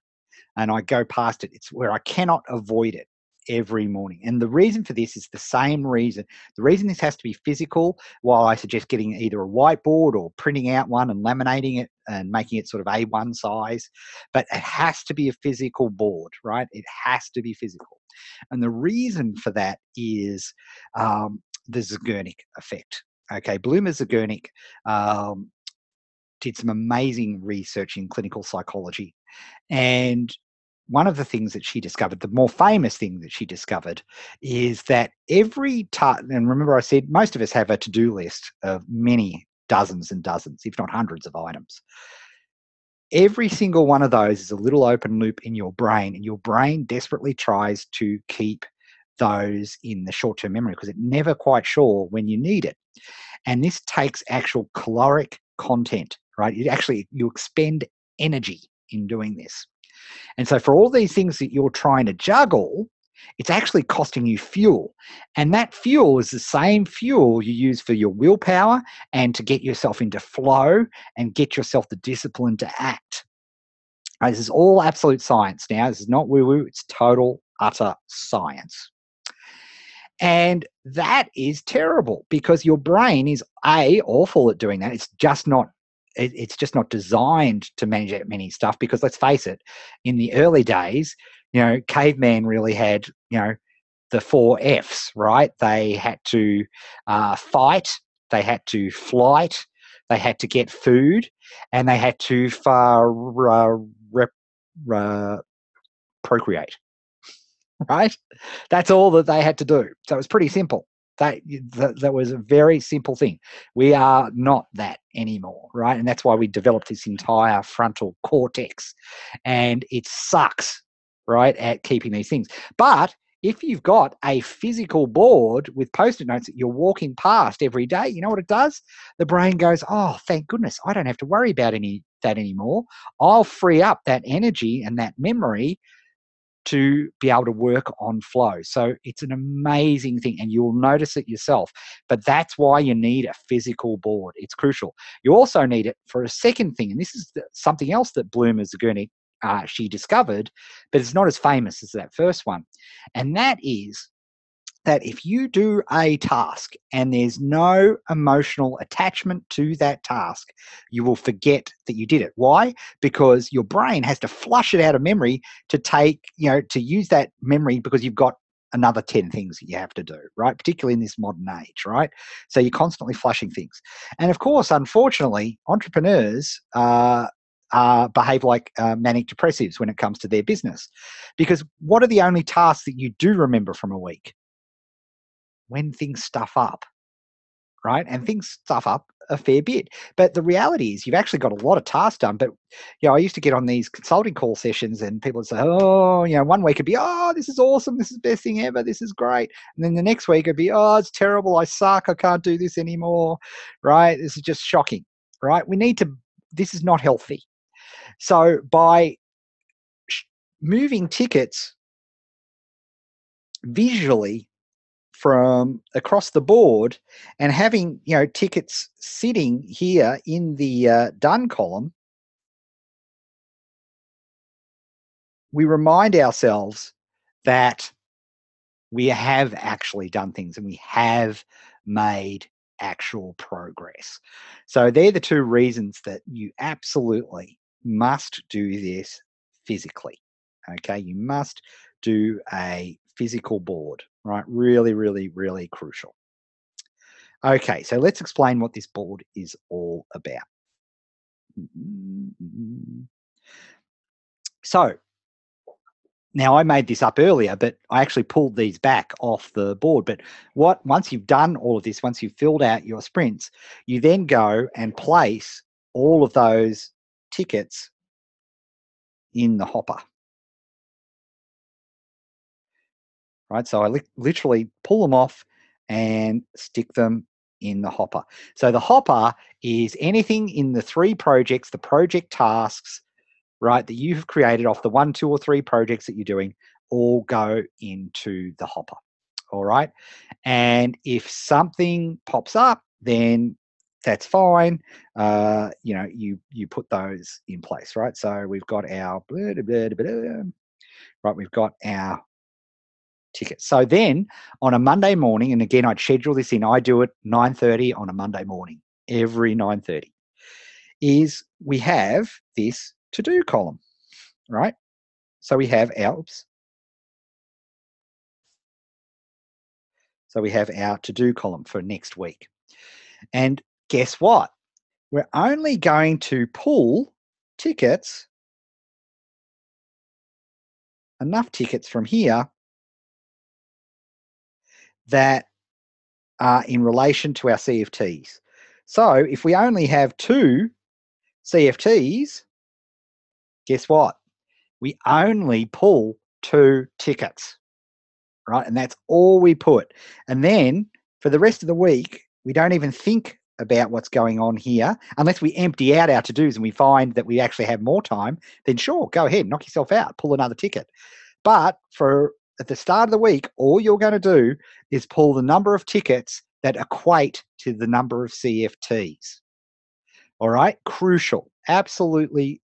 and I go past it. It's where I cannot avoid it every morning. And the reason for this is the same reason. The reason this has to be physical, while I suggest getting either a whiteboard or printing out one and laminating it and making it sort of A1 size, but it has to be a physical board, right? It has to be physical. And the reason for that is the Zergernik effect. Okay, Bloomer Zergernik did some amazing research in clinical psychology. And one of the things that she discovered, the more famous thing that she discovered, is that every task, and remember I said most of us have a to-do list of many dozens and dozens, if not hundreds of items. Every single one of those is a little open loop in your brain, and your brain desperately tries to keep those in the short-term memory because it's never quite sure when you need it. And this takes actual caloric content, right? You expend energy in doing this. And so for all these things that you're trying to juggle, it's actually costing you fuel. And that fuel is the same fuel you use for your willpower and to get yourself into flow and get yourself the discipline to act. Right, this is all absolute science now. This is not woo-woo. It's total, utter science. And that is terrible because your brain is awful at doing that. It's just not designed to manage that many stuff because let's face it, in the early days, caveman really had, the 4 Fs, right? They had to fight, they had to flight, they had to get food, and they had to procreate. Right? That's all that they had to do. So it was pretty simple. That was a very simple thing. We are not that anymore, right? And that's why we developed this entire frontal cortex. And it sucks, right, at keeping these things. But if you've got a physical board with Post-it notes that you're walking past every day, you know what it does? The brain goes, oh, thank goodness, I don't have to worry about that anymore. I'll free up that energy and that memory to be able to work on flow. So it's an amazing thing and you'll notice it yourself. But that's why you need a physical board. It's crucial. You also need it for a second thing, and this is something else that Bloomer Zergernik she discovered, but it's not as famous as that first one. And that is that if you do a task and there's no emotional attachment to that task, you will forget that you did it. Why? Because your brain has to flush it out of memory to use that memory because you've got another 10 things that you have to do, right? Particularly in this modern age, right? So you're constantly flushing things. And of course, unfortunately, entrepreneurs behave like manic depressives when it comes to their business. Because what are the only tasks that you do remember from a week? When things stuff up, right? And things stuff up a fair bit. But the reality is you've actually got a lot of tasks done. But, I used to get on these consulting call sessions and people would say, oh, one week it'd be, oh, this is awesome. This is the best thing ever. This is great. And then the next week it'd be, oh, it's terrible. I suck. I can't do this anymore, right? This is just shocking, right? This is not healthy. So by moving tickets visually from across the board and having tickets sitting here in the done column, we remind ourselves that we have actually done things and we have made actual progress. So they're the two reasons that you absolutely must do this physically. Okay, you must do a physical board, right? Really, really, really crucial. Okay, so let's explain what this board is all about. So now I made this up earlier, but I actually pulled these back off the board. But once you've done all of this, once you've filled out your sprints, you then go and place all of those tickets in the hopper. Right? So I literally pull them off and stick them in the hopper. So the hopper is anything in the 3 projects, the project tasks, right, that you've created off the 1, 2, or 3 projects that you're doing, all go into the hopper. All right. And if something pops up, then that's fine. You put those in place, right? So we've got our right, we've got our tickets. So then on a Monday morning, and again, I'd schedule this in. I do it 9:30 on a Monday morning, every 9:30. Is we have this to-do column, right? So we have our to-do column for next week. And guess what? We're only going to pull tickets, enough tickets from here that are in relation to our CFTs. So if we only have 2 CFTs, guess what? We only pull 2 tickets, right? And that's all we put. And then for the rest of the week, we don't even think about what's going on here unless we empty out our to-dos and we find that we actually have more time. Then sure, go ahead, knock yourself out, pull another ticket. But at the start of the week, all you're going to do is pull the number of tickets that equate to the number of CFTs. All right, crucial, absolutely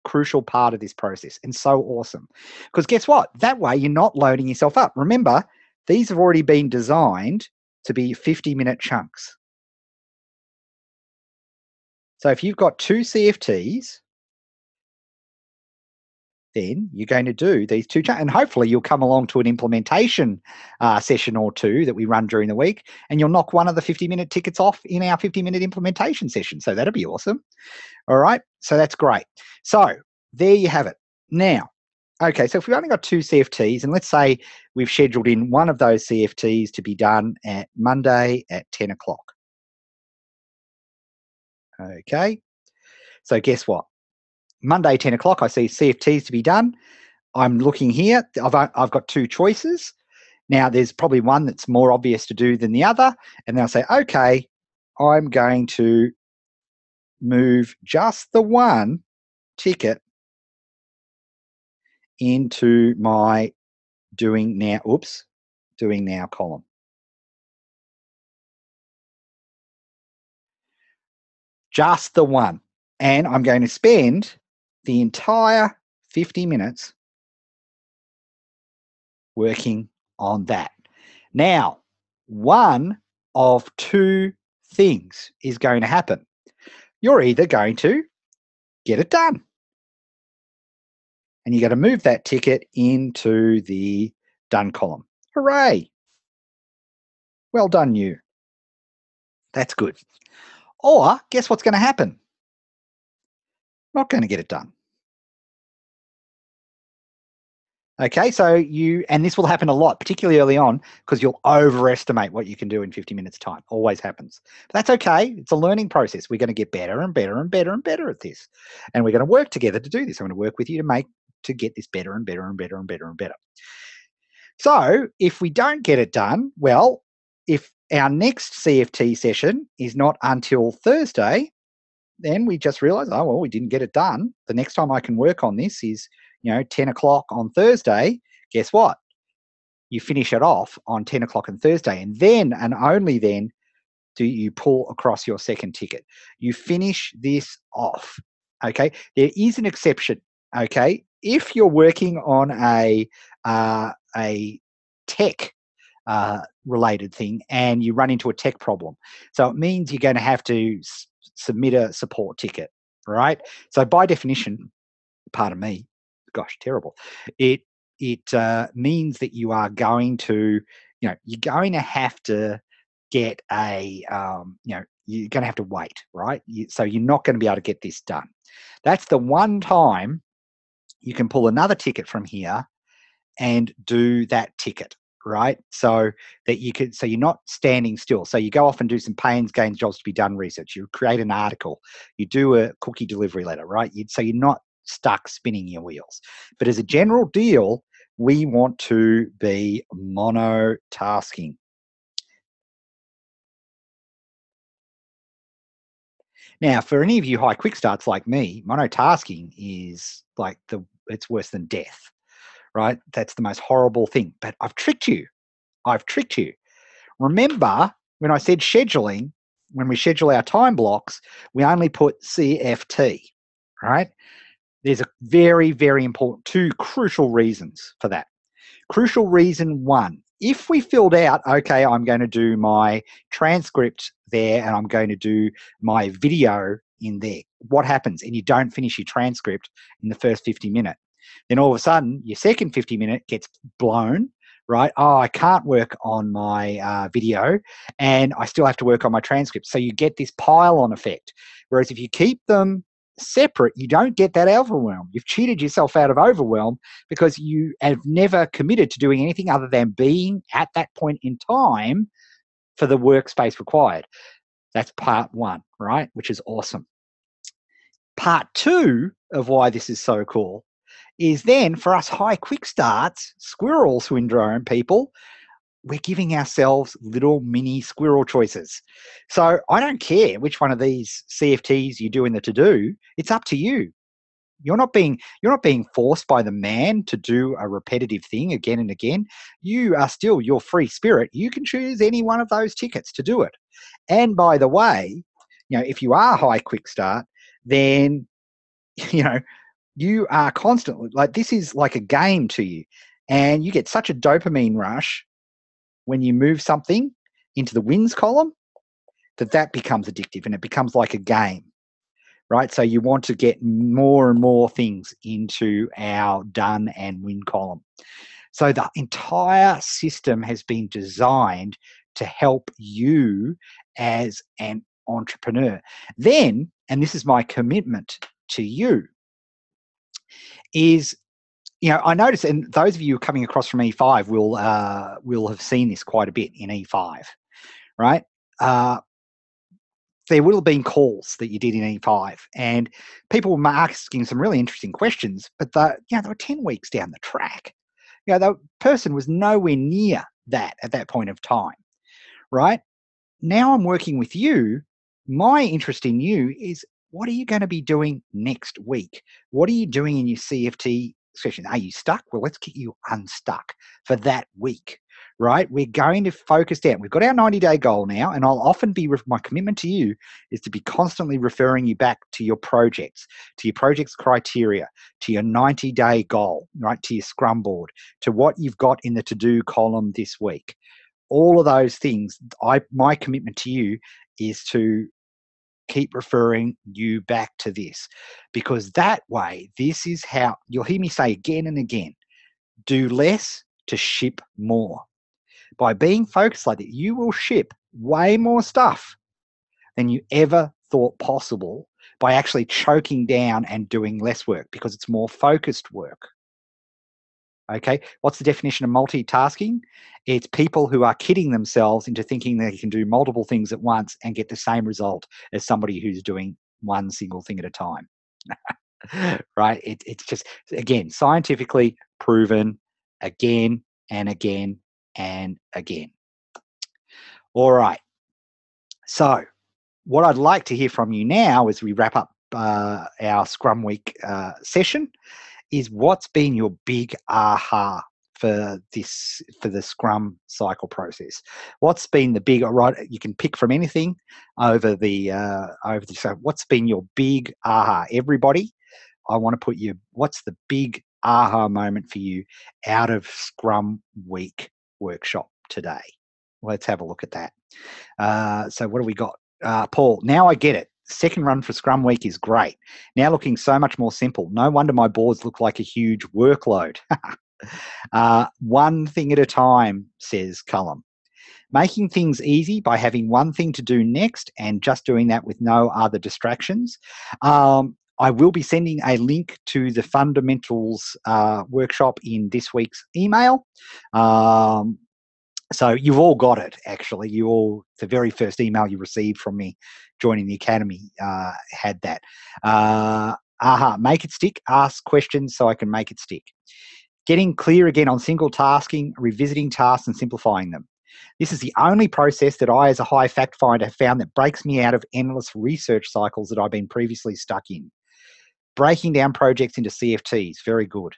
crucial part of this process, and so awesome. Because guess what? That way you're not loading yourself up. Remember, these have already been designed to be 50-minute chunks. So if you've got 2 CFTs, then you're going to do these 2 chunks, and hopefully you'll come along to an implementation session or 2 that we run during the week, and you'll knock one of the 50-minute tickets off in our 50-minute implementation session. So that'll be awesome. All right, so that's great. So there you have it. Now, okay, so if we've only got 2 CFTs, and let's say we've scheduled in one of those CFTs to be done at Monday at 10 o'clock. Okay, so guess what? Monday, 10 o'clock, I see CFTs to be done. I'm looking here. I've got 2 choices. Now, there's probably one that's more obvious to do than the other. And then I'll say, okay, I'm going to move just the one ticket into my doing now column. Just the one. And I'm going to spend the entire 50 minutes working on that. Now, one of 2 things is going to happen. You're either going to get it done, and you got to move that ticket into the done column. Hooray! Well done, you. That's good. Or guess what's going to happen? Not going to get it done. Okay, so and this will happen a lot, particularly early on, because you'll overestimate what you can do in 50 minutes time. Always happens. But that's okay. It's a learning process. We're going to get better and better and better and better at this. And we're going to work together to do this. I'm going to work with you to get this better and better and better and better and better. So if we don't get it done, well, if our next CFT session is not until Thursday, then we just realize, oh, well, we didn't get it done. The next time I can work on this is, 10 o'clock on Thursday. Guess what? You finish it off on 10 o'clock on Thursday. And then, and only then, do you pull across your second ticket. You finish this off. Okay. There is an exception. Okay. If you're working on a tech related thing and you run into a tech problem. So it means you're going to have to submit a support ticket, right? So by definition, pardon me, gosh, terrible. It means that you are going to, you're going to have to get you're going to have to wait, right? So you're not going to be able to get this done. That's the one time you can pull another ticket from here and do that ticket, right? So that so you're not standing still. So you go off and do some pains, gains, jobs to be done research. You create an article. You do a cookie delivery letter, right? So you're not stuck spinning your wheels. But as a general deal, we want to be monotasking. Now, for any of you high quick starts like me, monotasking is it's worse than death, right? That's the most horrible thing. But I've tricked you. Remember when I said scheduling, when we schedule our time blocks, we only put CFT, right? There's a very, very important, two crucial reasons for that. Crucial reason one, if we filled out, okay, I'm going to do my transcript there and I'm going to do my video in there, what happens? And you don't finish your transcript in the first 50 minutes. Then all of a sudden, your second 50 minute gets blown, right? Oh, I can't work on my video and I still have to work on my transcript. So you get this pile-on effect. Whereas if you keep them separate, you don't get that overwhelm. You've cheated yourself out of overwhelm because you have never committed to doing anything other than being at that point in time for the workspace required. That's part one, right? Which is awesome. Part two of why this is so cool is then for us high quick starts, squirrel syndrome people, we're giving ourselves little mini squirrel choices. So I don't care which one of these CFTs you do in the to-do, it's up to you. You're not being forced by the man to do a repetitive thing again and again. You are still your free spirit. You can choose any one of those tickets to do it. And by the way, if you are high quick start, then you are constantly this is like a game to you, and you get such a dopamine rush when you move something into the wins column that becomes addictive and it becomes like a game, right? So you want to get more and more things into our done and win column. So the entire system has been designed to help you as an entrepreneur. Then, and this is my commitment to you, is I notice, and those of you coming across from E5 will have seen this quite a bit in E5, right? There will have been calls that you did in E5, and people were asking some really interesting questions, but they were 10 weeks down the track. The person was nowhere near that at that point of time, right? Now I'm working with you. My interest in you is, what are you going to be doing next week? What are you doing in your CFT session? Are you stuck? Well, let's get you unstuck for that week, right? We're going to focus down. We've got our 90-day goal now, and I'll often be, my commitment to you is to be constantly referring you back to your projects, to your project's criteria, to your 90-day goal, right? To your Scrum board, to what you've got in the to-do column this week. All of those things, my commitment to you is to keep referring you back to this, because that way, this is how you'll hear me say again and again, do less to ship more. By being focused like that, you will ship way more stuff than you ever thought possible by actually choking down and doing less work, because it's more focused work. Okay, what's the definition of multitasking? It's people who are kidding themselves into thinking they can do multiple things at once and get the same result as somebody who's doing one single thing at a time. Right? It's just, again, scientifically proven again and again and again. All right. So what I'd like to hear from you now as we wrap up our Scrum Week session is what's been your big aha for the Scrum cycle process? What's been the big, right? You can pick from anything so what's been your big aha? Everybody, I want to put you. What's the big aha moment for you out of Scrum Week workshop today? Let's have a look at that. So what do we got? Paul, now I get it. Second run for Scrum Week is great. Now looking so much more simple. No wonder my boards look like a huge workload. One thing at a time, says Cullum. Making things easy by having one thing to do next and just doing that with no other distractions. I will be sending a link to the fundamentals workshop in this week's email. So you've all got it, actually. The very first email you received from me joining the Academy had that. Make it stick, ask questions so I can make it stick. Getting clear again on single tasking, revisiting tasks and simplifying them. This is the only process that I, as a high fact finder, have found that breaks me out of endless research cycles that I've been previously stuck in. Breaking down projects into CFTs, very good.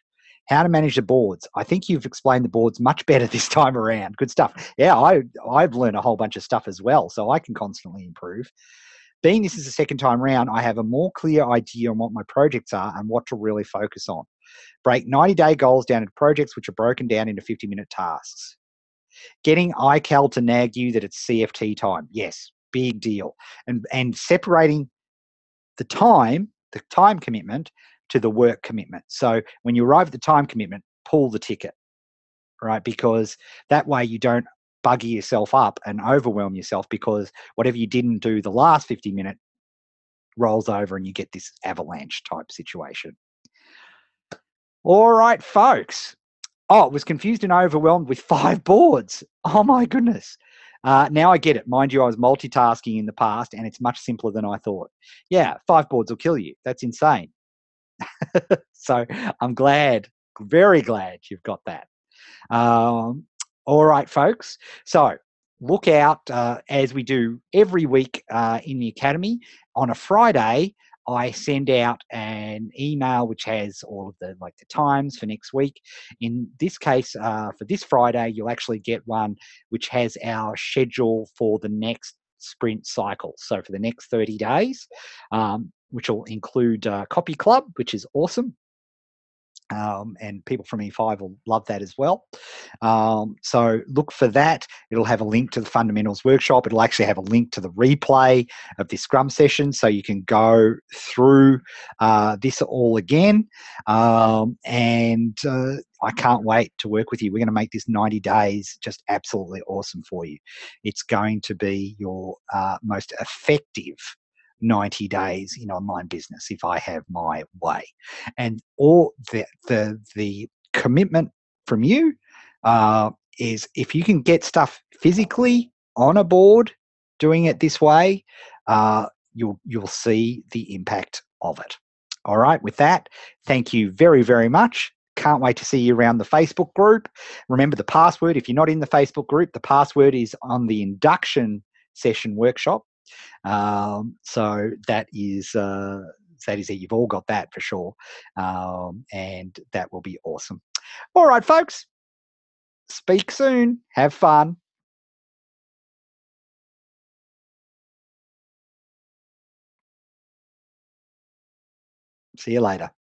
How to manage the boards. I think you've explained the boards much better this time around. Good stuff. Yeah, I've learned a whole bunch of stuff as well, so I can constantly improve. Being this is the second time round, I have a more clear idea on what my projects are and what to really focus on. Break 90-day goals down into projects which are broken down into 50-minute tasks. Getting iCal to nag you that it's CFT time. Yes, big deal. And separating the time commitment to the work commitment. So when you arrive at the time commitment, pull the ticket, right? Because that way you don't bugger yourself up and overwhelm yourself because whatever you didn't do the last 50-minute rolls over and you get this avalanche type situation. All right, folks. Oh, was confused and overwhelmed with 5 boards. Oh my goodness. Now I get it. Mind you, I was multitasking in the past and it's much simpler than I thought. Yeah, 5 boards will kill you. That's insane. So I'm glad, very glad you've got that. All right, folks. So look out as we do every week in the Academy. On a Friday, I send out an email which has all of the times for next week. In this case, for this Friday, you'll actually get one which has our schedule for the next sprint cycle. So for the next 30 days, which will include Copy Club, which is awesome. And people from E5 will love that as well. So look for that. It'll have a link to the fundamentals workshop. It'll actually have a link to the replay of this Scrum session, so you can go through this all again. And I can't wait to work with you. We're going to make this 90 days just absolutely awesome for you. It's going to be your most effective 90 days in online business if I have my way. And all the commitment from you is if you can get stuff physically on a board doing it this way, you'll see the impact of it. All right, with that, thank you very, very much. Can't wait to see you around the Facebook group. Remember the password. If you're not in the Facebook group, the password is on the induction session workshop. So that is it. You've all got that for sure, and that will be awesome. All right, folks. Speak soon. Have fun. See you later.